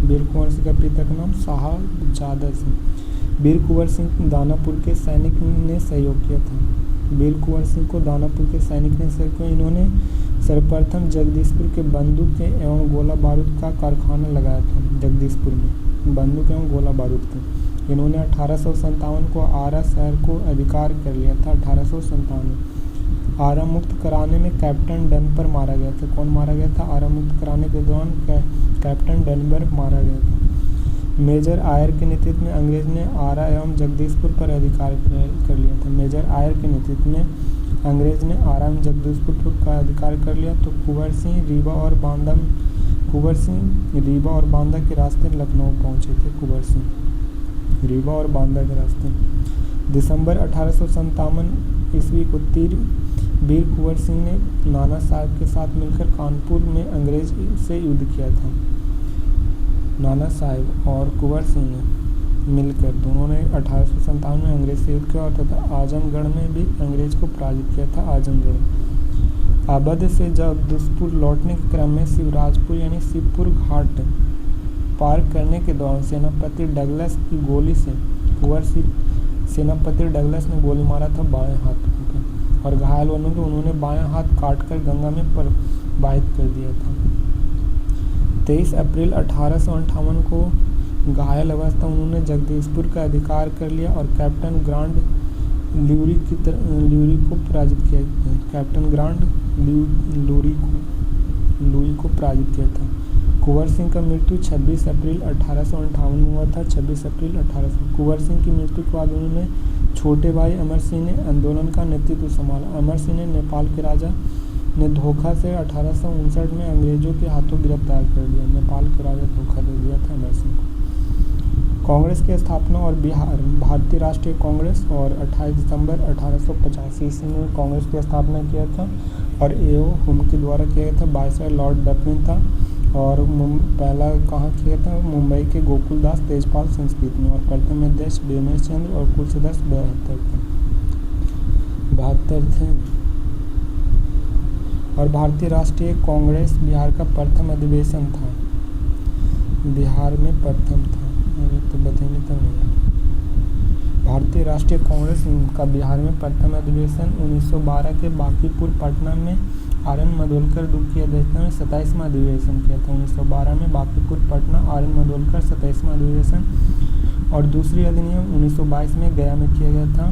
S1: वीर कुंवर सिंह का पिता का नाम साहबजादा सिंह। वीर कुंवर सिंह दानापुर के सैनिक ने सहयोग किया था। वीर कुंवर सिंह को दानापुर के सैनिक ने सहयोग किया। इन्होंने सर्वप्रथम जगदीशपुर के बंदूक के एवं गोला बारूद का कारखाना लगाया था। जगदीशपुर में बंदूक एवं गोला बारूद का। इन्होंने 1857 को आरा शहर को अधिकार कर लिया था। 1857 आरा मुक्त कराने में कैप्टन डनपर मारा गया था। कौन मारा गया था? आरा मुक्त कराने के दौरान कैप्टन डनपर मारा गया था। मेजर आयर के नेतृत्व में अंग्रेज ने आरा एवं जगदीशपुर पर अधिकार कर लिया था। मेजर आयर के नेतृत्व में अंग्रेज ने आरा एवं जगदीशपुर का अधिकार कर लिया। तो कुंवर सिंह रीवा और बांदा के रास्ते लखनऊ पहुंचे थे। कुंवर सिंह रीवा और बांदा के रास्ते। दिसंबर 1857 ईस्वी को वीर कुंवर सिंह ने नाना साहब के साथ मिलकर कानपुर में अंग्रेज से युद्ध किया था। नाना साहब और कुंवर सिंह ने मिलकर दोनों ने 1857 में अंग्रेज से युद्ध किया और तथा आजमगढ़ में भी अंग्रेज को पराजित किया था। आजमगढ़ अवध से जगदीशपुर लौटने के क्रम में शिवराजपुर यानी शिवपुर घाट पार करने के दौरान सेनापति डगलस की गोली से सेनापति डगलस ने गोली मारा था बाएं हाथ पर और घायल होने पर उन्होंने बायां हाथ काटकर गंगा में प्रवाहित कर दिया था। 23 अप्रैल 1858 को घायल अवस्था उन्होंने जगदीशपुर का अधिकार कर लिया और कैप्टन ग्रांड ल्यूरी को पराजित किया। कैप्टन ग्रांड ल्यूरी को पराजित किया था। कुंवर सिंह का मृत्यु 26 अप्रैल 1858 में हुआ था। 26 अप्रैल 1800। कुंवर सिंह की मृत्यु के बाद उन्होंने छोटे भाई अमर सिंह ने आंदोलन का नेतृत्व संभाला। अमर सिंह ने नेपाल के राजा ने धोखा से 1859 में अंग्रेजों के हाथों गिरफ्तार कर लिया। नेपाल के राजा धोखा दे दिया था अमर सिंह को। कांग्रेस की स्थापना और बिहार भारतीय राष्ट्रीय कांग्रेस और 28 दिसंबर 1885 ईस्वी में कांग्रेस की स्थापना किया था और एओ हुम के द्वारा किया गया था। वायसराय लॉर्ड डफरिन था और पहला कहाँ किया था? मुंबई के गोकुलदास तेजपाल संस्कृत में और प्रथम अध्यक्ष बेमेश चंद्र और कुल सदस्य 72 थे। और भारतीय राष्ट्रीय कांग्रेस बिहार का प्रथम अधिवेशन था। बिहार में प्रथम था। अरे तो बताएंगे तब नहीं। भारतीय राष्ट्रीय कांग्रेस का बिहार में प्रथम अधिवेशन 1912 के बांकीपुर पटना में आर.एन. मधोलकर की अध्यक्षता में 27वां अधिवेशन किया था। 1912 में बांकीपुर पटना आर.एन. मधोलकर 27वां अधिवेशन और दूसरी अधिनियम 1922 में गया में किया गया था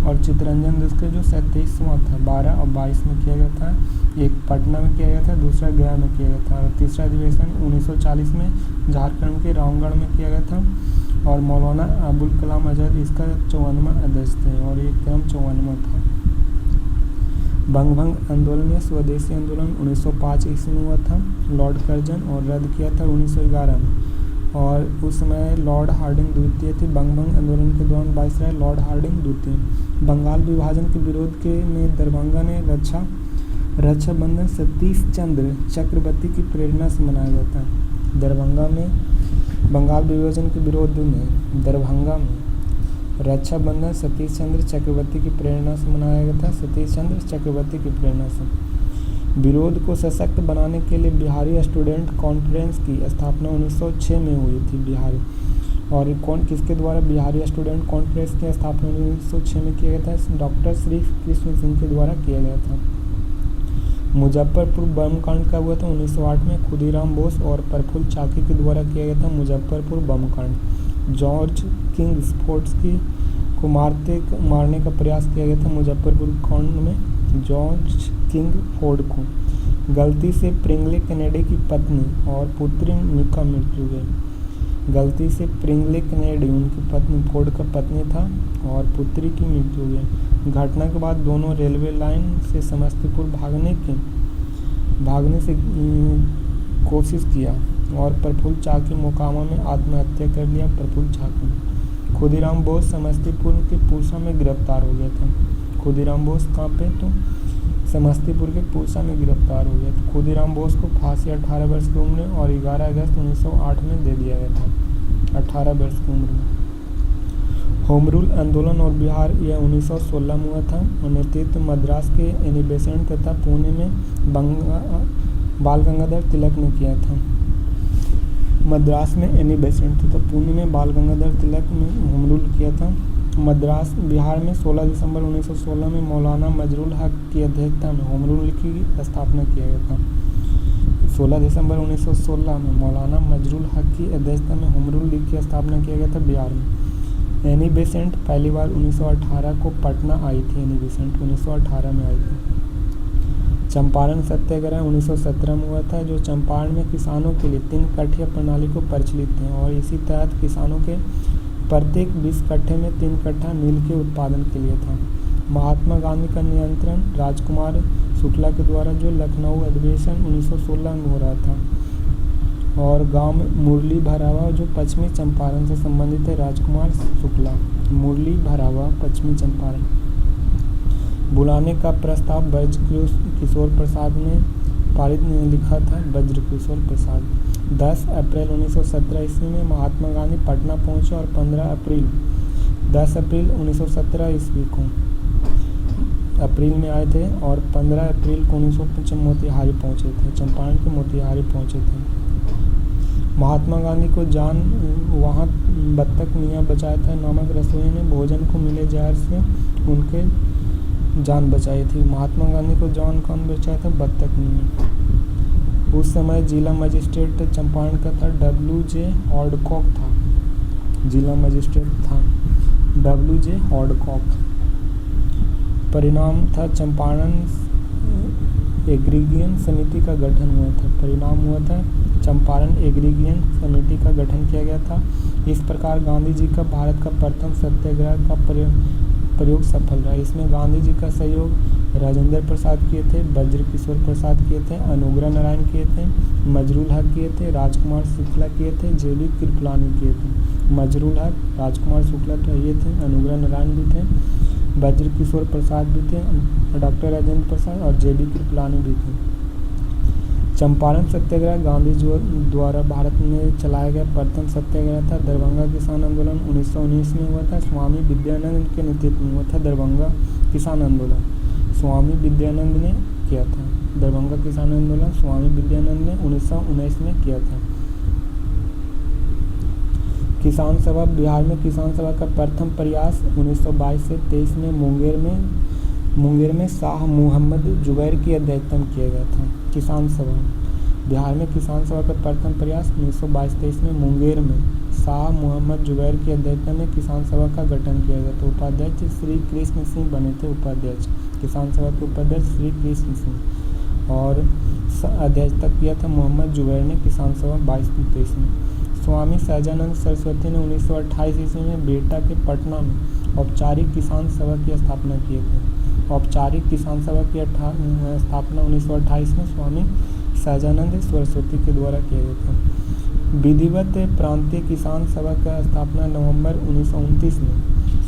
S1: और चित्तरंजन दुष्कर जो 27वां था 12 और 22 में किया गया था। एक पटना में किया गया था, दूसरा गया में किया गया था और तीसरा अधिवेशन 1940 में झारखंड के रामगढ़ में किया गया था और मौलाना अबुल कलाम आज़ाद इसका 54वां अध्यक्ष थे और ये क्रम 54वां था। बंगभंग आंदोलन या स्वदेशी आंदोलन 1905 ईस्वी में हुआ था। लॉर्ड कर्जन और रद्द किया था 1911 में और उस समय लॉर्ड हार्डिंग द्वितीय थे। बंगभंग आंदोलन के दौरान वायसराय लॉर्ड हार्डिंग द्वितीय। बंगाल विभाजन के विरोध के में दरभंगा ने रक्षाबंधन सतीश चंद्र चक्रवर्ती की प्रेरणा से मनाया जाता है। दरभंगा में बंगाल विभाजन के विरोध में दरभंगा में रक्षाबंधन सतीश चंद्र चक्रवर्ती की प्रेरणा से मनाया गया था। सतीश चंद्र चक्रवर्ती की प्रेरणा से विरोध को सशक्त बनाने के लिए बिहारी स्टूडेंट कॉन्फ्रेंस की स्थापना 1906 में हुई थी। बिहारी और किसके द्वारा? बिहारी स्टूडेंट कॉन्फ्रेंस की स्थापना 1906 में किया गया था। डॉक्टर श्री कृष्ण सिंह के द्वारा किया गया था। मुजफ्फरपुर बम कांड कब हुआ था? 1908 में खुदीराम बोस और प्रफुल्ल चाकी के द्वारा किया गया था मुजफ्फरपुर बम कांड। जॉर्ज किंग स्फोटकी को मारने का प्रयास किया गया था मुजफ्फरपुर कांड में। जॉर्ज किंग फोर्ड को गलती से प्रिंगले कैनेडी की पत्नी और पुत्री का मृत्यु हो गई। गलती से प्रिंगले कैनेडी उनकी पत्नी फोर्ड का पत्नी था और पुत्री की मृत्यु हो गई। घटना के बाद दोनों रेलवे लाइन से समस्तीपुर भागने से कोशिश किया और प्रफुल्ल चाकी मोकामा में आत्महत्या कर लिया। प्रफुल्ल चाकी खुदीराम बोस समस्तीपुर के पूसा में गिरफ्तार हो गया था। खुदीराम बोस कहाँ पे? तो समस्तीपुर के पूसा में गिरफ्तार हो गया था। खुदीराम बोस को फांसी 18 वर्ष की उम्र और 11 अगस्त 1908 में दे दिया गया था, 18 वर्ष की उम्र में। होम रूल आंदोलन और बिहार यह 1916 में हुआ था और नेतृत्व मद्रास के एनी बेसेंट तथा पुणे में बाल गंगाधर तिलक ने किया था। मद्रास में एनी बेसेंट तथा पुणे में बाल गंगाधर तिलक ने होम रूल किया था। बिहार में 16 दिसंबर 1916 में मौलाना मजरुल हक की अध्यक्षता में होम रूल की स्थापना किया गया था। 16 दिसंबर 1916 में मौलाना मजरुल हक की अध्यक्षता में होम रूल लीग की स्थापना किया गया था बिहार में। एनी बेसेंट पहली बार 1918 को पटना आई थी। एनी बेसेंट 1918 में आई थी। चंपारण सत्याग्रह 1917 में हुआ था, जो चंपारण में किसानों के लिए 3 कट्ठिया प्रणाली को प्रचलित थे और इसी तहत किसानों के प्रत्येक 20 कट्ठे में 3 कट्ठा नील के उत्पादन के लिए था। महात्मा गांधी का नियंत्रण राजकुमार शुक्ला के द्वारा जो लखनऊ अधिवेशन 1916 में हो रहा था और गांव में मुरली भरावा जो पश्चिमी चंपारण से संबंधित है। राजकुमार शुक्ला, मुरली भरावा, पश्चिमी चंपारण। बुलाने का प्रस्ताव ब्रजकिशोर प्रसाद ने पारित लिखा था। ब्रजकिशोर प्रसाद 10 अप्रैल 1917 ईस्वी में महात्मा गांधी पटना पहुंचे और 10 अप्रैल 1917 ईस्वी को अप्रैल में आए थे और 15 अप्रैल को 1925 मोतिहारी पहुंचे थे। चंपारण के मोतिहारी पहुंचे थे। महात्मा गांधी को जान वहाँ बत्तख मियाँ बचाया था नामक रसोई ने भोजन को मिले जहर से उनके जान बचाई थी। महात्मा गांधी को जान कौन बचाया था? बत्तख मियाँ। उस समय जिला मजिस्ट्रेट चंपारण का था W.J. हॉडकॉक था। जिला मजिस्ट्रेट था W.J. हॉडकॉक। परिणाम था चंपारण एग्रीगियन समिति का गठन हुआ था। परिणाम हुआ था चंपारण एग्रीगियन समिति का गठन किया गया था। इस प्रकार गांधी जी का भारत का प्रथम सत्याग्रह का प्रयोग सफल रहा। इसमें गांधी जी का सहयोग राजेंद्र प्रसाद किए थे, ब्रजकिशोर प्रसाद किए थे, अनुग्रह नारायण किए थे, मजरुल हक किए थे, राजकुमार शुक्ला किए थे, JB कृपलानी किए थे। मजरुल हक, राजकुमार शुक्ला तो ये थे, अनुग्रह नारायण भी थे, ब्रजकिशोर प्रसाद भी थे, डॉक्टर राजेंद्र प्रसाद और JB कृपलानी भी थे। चंपारण सत्याग्रह गांधी द्वारा भारत में चलाया गया प्रथम सत्याग्रह था। दरभंगा किसान आंदोलन 1919 में हुआ था। स्वामी विद्यानंद के नेतृत्व में हुआ था दरभंगा किसान आंदोलन। स्वामी विद्यानंद ने किया था। दरभंगा किसान आंदोलन स्वामी विद्यानंद ने 1919 में किया था। किसान सभा बिहार में किसान सभा का प्रथम प्रयास 1922 से 23 में मुंगेर में शाह मुहम्मद जुबैर की अध्यक्षता में किया गया था। किसान सभा बिहार में किसान सभा का प्रथम प्रयास 1922-23 में मुंगेर में शाह मुहम्मद जुबैर की अध्यक्षता में किसान सभा का गठन किया गया था। उपाध्यक्ष श्री कृष्ण सिंह बने थे। उपाध्यक्ष किसान सभा के उपाध्यक्ष श्री कृष्ण सिंह और अध्यक्षता किया था मोहम्मद जुबैर ने किसान सभा 22-23 में। स्वामी सहजानंद सरस्वती ने 1928 ईस्वी में बेटा के पटना में औपचारिक किसान सभा की स्थापना किए थे। औपचारिक किसान सभा की स्थापना 1928 में स्वामी सहजानंद सरस्वती के द्वारा किया गया था। विधिवत प्रांतीय किसान सभा का स्थापना नवंबर 1929 में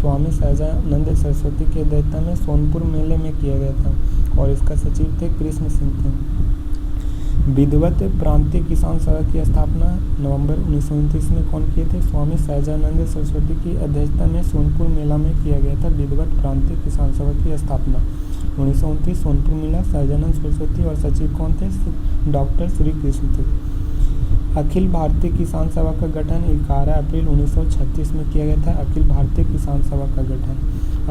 S1: स्वामी सहजानंद सरस्वती की अध्यक्षता में सोनपुर मेले में किया गया था और इसका सचिव थे कृष्ण सिंह थे। विधिवत प्रांतीय किसान सभा की स्थापना नवंबर 1929 में कौन किए थे? स्वामी सहजानंद सरस्वती की अध्यक्षता में सोनपुर मेला में किया गया था। विधिवत प्रांतीय किसान सभा की स्थापना 1929 सोनपुर मेला, सहजानंद सरस्वती और सचिव कौन थे? डॉक्टर श्री कृष्ण थे। अखिल भारतीय किसान सभा का गठन 11 अप्रैल 1936 में किया गया था। अखिल भारतीय किसान सभा का गठन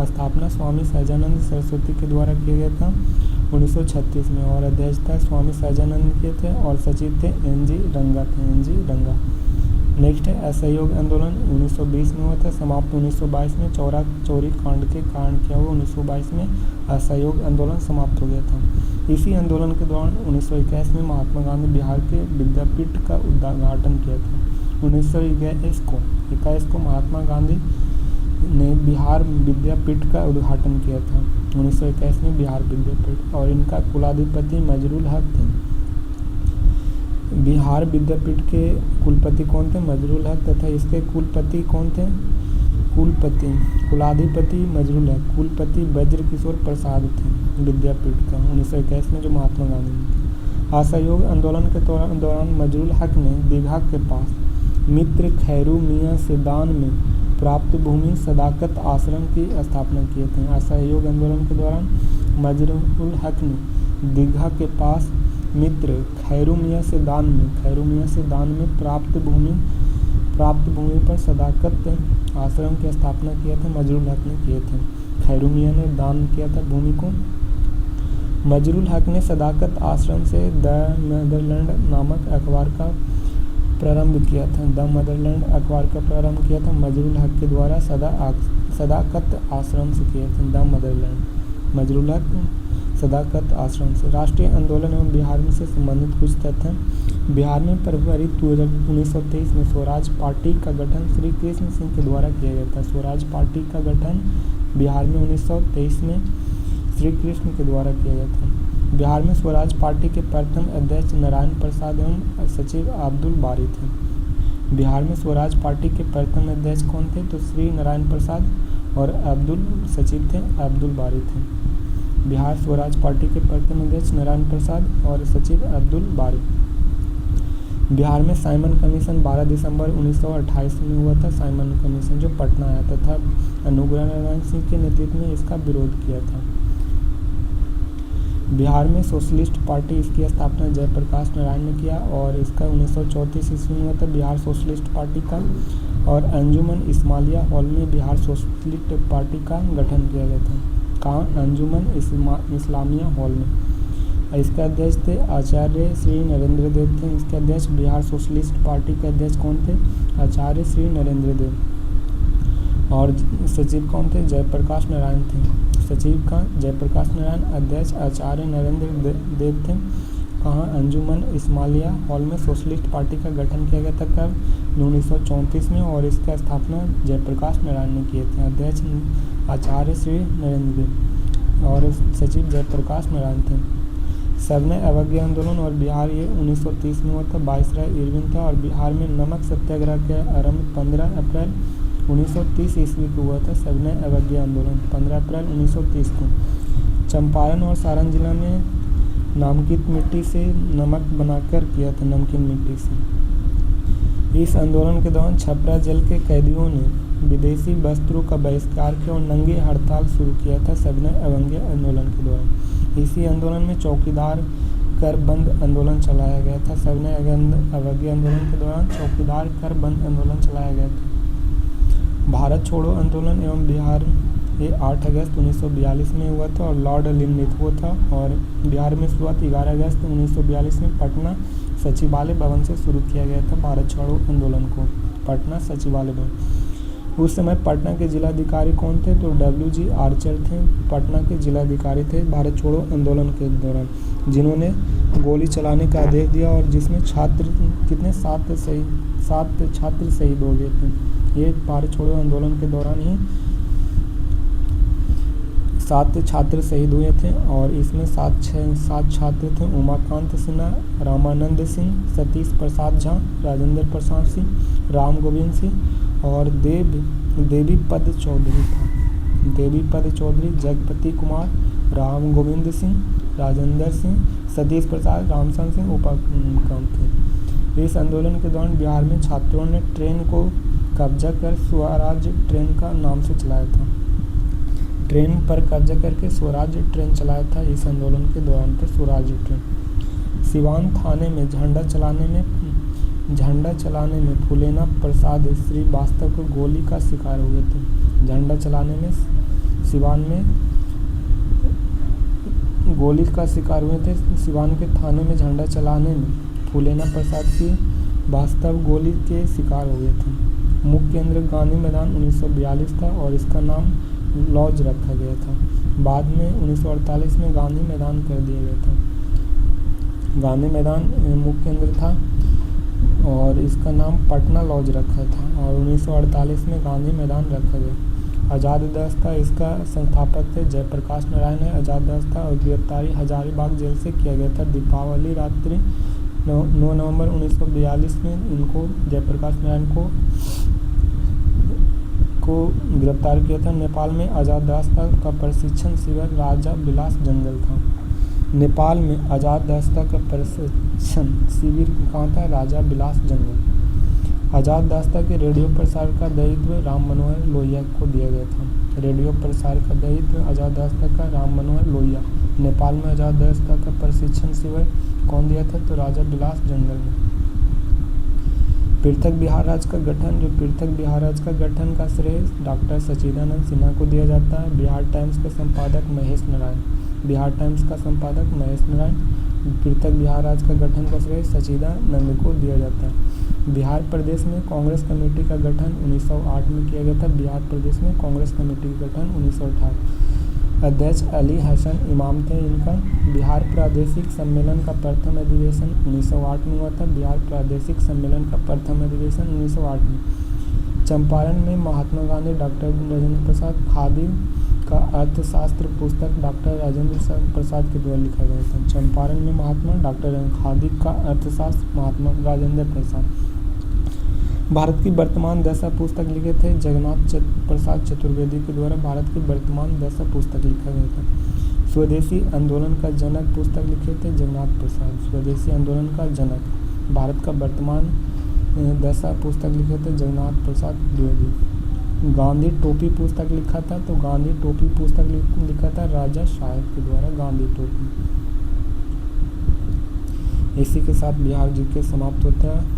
S1: स्थापना स्वामी सहजानंद सरस्वती के द्वारा किया गया था 1936 में और अध्यक्षता स्वामी सहजानंद के थे और सचिव थे NG रंगा थे। NG रंगा नेक्स्ट है असहयोग आंदोलन 1920 में हुआ था, समाप्त 1922 में। चौरा चोरी कांड के कारण क्या हुआ, 1922 में असहयोग आंदोलन समाप्त हो गया था। इसी आंदोलन के दौरान 1921 में महात्मा गांधी बिहार के विद्यापीठ का उद्घाटन किया था। 1921 को महात्मा गांधी ने बिहार विद्यापीठ का उद्घाटन किया था। 1921 में बिहार विद्यापीठ, और इनका कुलाधिपति मजरुल हक थे। बिहार विद्यापीठ के कुलपति कौन थे, मजरुल हक, तथा इसके कुलपति कौन थे, कुलाधिपति मजरुल हक, कुलपति ब्रजकिशोर प्रसाद थे विद्यापीठ का 1921 में, जो महात्मा गांधी ने थे। असहयोग आंदोलन के दौरान मजरुल हक ने दीघा के पास मित्र खैरू मियाँ से दान में प्राप्त भूमि सदाकत आश्रम की स्थापना किए थे। असहयोग आंदोलन के दौरान मजरुल हक ने दीघा के पास मित्र खैरू मियाँ से दान में प्राप्त भूमि पर सदाकत आश्रम की स्थापना किया था। मजरुल हक ने किए थे। खैरू मियाँ ने दान किया था भूमि को। मजरुल हक ने सदाकत आश्रम से द मदरलैंड नामक अखबार का प्रारंभ किया था। मजरुल हक के द्वारा सदाकत आश्रम से किया था। द मदरलैंड, मजरुल हक सदाकत आश्रम से। राष्ट्रीय आंदोलन एवं बिहार में से संबंधित कुछ तथ्य। बिहार में फरवरी 1923 में स्वराज पार्टी का गठन श्री कृष्ण सिंह के द्वारा किया गया था। स्वराज पार्टी का गठन बिहार में 1923 में श्री कृष्ण के द्वारा किया गया था। बिहार में स्वराज पार्टी के प्रथम अध्यक्ष नारायण प्रसाद एवं सचिव अब्दुल बारी थे। बिहार में स्वराज पार्टी के प्रथम अध्यक्ष कौन थे, तो श्री नारायण प्रसाद, और सचिव थे अब्दुल बारी थे। बिहार स्वराज पार्टी के प्रथम अध्यक्ष नारायण प्रसाद और सचिव अब्दुल बारी। बिहार में साइमन कमीशन 12 दिसंबर 1928 में हुआ था। साइमन कमीशन जो पटना आया तथा अनुग्रह नारायण सिंह के नेतृत्व में इसका विरोध किया था। बिहार में सोशलिस्ट पार्टी, इसकी स्थापना जयप्रकाश नारायण ने किया और इसका 1934 ईस्वी में हुआ था बिहार सोशलिस्ट पार्टी का। और अंजुमन इस्माइलिया हॉल में बिहार सोशलिस्ट पार्टी का गठन किया गया था। कहाँ, अंजुमन इस्लामिया हॉल में। इसके अध्यक्ष थे आचार्य श्री नरेंद्र देव थे। इसके अध्यक्ष बिहार सोशलिस्ट पार्टी के अध्यक्ष कौन थे, आचार्य श्री नरेंद्र देव। और सचिव कौन थे, जयप्रकाश नारायण थे। सचिव का जयप्रकाश नारायण, अध्यक्ष आचार्य नरेंद्र देव थे। कहाँ, अंजुमन इस्माइलिया हॉल में सोशलिस्ट पार्टी का गठन किया गया था। कब, 1934 में, और इसका स्थापना जयप्रकाश नारायण ने किए थे। अध्यक्ष आचार्य श्री नरेंद्र देव और सचिव जयप्रकाश नारायण थे। सविनय अवज्ञा आंदोलन और बिहार, ये 1930 में हुआ था। वाइसराय इरविन था। और बिहार में नमक सत्याग्रह का आरंभ 15 अप्रैल 1930 ईस्वी को हुआ था। सविनय अवज्ञा आंदोलन 15 अप्रैल 1930 को। चंपारण और सारण जिला में नामांकित मिट्टी से नमक बनाकर किया था, नमकीन मिट्टी से। इस आंदोलन के दौरान छपरा जेल के कैदियों ने विदेशी वस्त्रों का बहिष्कार किया और नंगी हड़ताल शुरू किया था सविनय अवज्ञा आंदोलन के दौरान। इसी आंदोलन में चौकीदार कर बंद आंदोलन चलाया गया था। सविनय अवज्ञा आंदोलन के दौरान चौकीदार कर बंद आंदोलन चलाया गया था। भारत छोड़ो आंदोलन एवं बिहार, ये 8 अगस्त 1942 में हुआ था और लॉर्ड लिमनिथ हुआ था। और बिहार में शुरुआत 11 अगस्त 1942 में पटना सचिवालय भवन से शुरू किया गया था भारत छोड़ो आंदोलन को, पटना सचिवालय भवन। उस समय पटना के जिलाधिकारी कौन थे, तो WG आर्चर थे, पटना के जिलाधिकारी थे भारत छोड़ो आंदोलन के दौरान, जिन्होंने गोली चलाने का आदेश दिया और जिसमें कितने 7 छात्र शहीद हो गए थे। ये भारत छोड़ो आंदोलन के दौरान ही 7 छात्र शहीद हुए थे और इसमें 7 छात्र थे। उमाकांत सिन्हा, रामानंद सिंह, सतीश प्रसाद झा, राजेंद्र प्रसाद सिंह, राम गोविंद सिंह और देवीपद चौधरी था। देवीपद चौधरी, जगपति कुमार, राम गोविंद सिंह, राजेंद्र सिंह, सतीश प्रसाद, रामचंद्र सिंह उपाकांत थे। इस आंदोलन के दौरान बिहार में छात्रों ने ट्रेन को कब्जा कर स्वराज ट्रेन का नाम से चलाया था। ट्रेन पर कब्जा करके स्वराज ट्रेन चलाया था इस आंदोलन के दौरान पर स्वराज ट्रेन। सिवान थाने में झंडा चलाने में फूलेना प्रसाद श्रीवास्तव को गोली का शिकार हो गए थे। झंडा चलाने में सिवान में गोली का शिकार हुए थे। सिवान के थाने में झंडा चलाने में फूलेना प्रसाद की वास्तव गोली के शिकार हो गए थे। मुख्य केंद्र गांधी मैदान 1942 था और इसका नाम लॉज रखा गया था। बाद में 1948 में गांधी मैदान कर दिया गया था। गांधी मैदान मुख्य केंद्र था और इसका नाम पटना लॉज रखा था और 1948 में गांधी मैदान रखा गया। आज़ाद दस्ता इसका संस्थापक थे जयप्रकाश नारायण है आज़ाद दस्ता और गिरफ्तारी हजारीबाग जेल से किया गया था। दीपावली रात्रि 9 नवंबर 1942 में इनको जयप्रकाश नारायण को गिरफ्तार किया था। नेपाल में आज़ाद दस्ता का प्रशिक्षण शिविर राजा बिलास जंगल था। नेपाल में आज़ाद दस्ता का प्रशिक्षण शिविर कहाँ था? राजा बिलास जंगल। आज़ाद दस्ता के रेडियो प्रसार का दायित्व राम मनोहर लोहिया को दिया गया था। रेडियो प्रसार का दायित्व आज़ाद दस्ता का राम मनोहर लोहिया। नेपाल में आज़ाद दस्ता का प्रशिक्षण शिविर कौन दिया था? तो राजा बिलास जंगल में। पृथक बिहार राज्य का गठन जो पृथक बिहार राज्य का गठन का श्रेय डॉक्टर सच्चिदानंद सिन्हा को दिया जाता है। बिहार टाइम्स के संपादक महेश नारायण। बिहार टाइम्स का संपादक महेश नारायण। पृथक बिहार राज्य का गठन का श्रेय सच्चिदानंद को दिया जाता है। बिहार प्रदेश में कांग्रेस कमेटी का गठन 1908 में किया गया था। बिहार प्रदेश में कांग्रेस कमेटी का गठन 1908। अध्यक्ष अली हसन इमाम थे इनका। बिहार प्रादेशिक सम्मेलन का प्रथम अधिवेशन 1908 में हुआ था। बिहार प्रादेशिक सम्मेलन का प्रथम अधिवेशन 1908 में। चंपारण में महात्मा गांधी डॉक्टर राजेंद्र प्रसाद। खादी का अर्थशास्त्र पुस्तक डॉक्टर राजेंद्र प्रसाद के द्वारा लिखा गया था। चंपारण में महात्मा डॉक्टर खादी का अर्थशास्त्र महात्मा राजेंद्र प्रसाद। भारत की वर्तमान दशा पुस्तक लिखे थे जगन्नाथ प्रसाद चतुर्वेदी के द्वारा। भारत की वर्तमान दशा पुस्तक लिखा गया था। स्वदेशी आंदोलन का जनक पुस्तक लिखे थे जगन्नाथ प्रसाद। स्वदेशी आंदोलन का जनक। भारत का वर्तमान दशा पुस्तक लिखे थे जगन्नाथ प्रसाद द्विवेदी। गांधी टोपी पुस्तक लिखा था तो गांधी टोपी पुस्तक लिखा था राजा साहेब के द्वारा। गांधी टोपी। इसी के साथ बिहार जीके समाप्त होता है।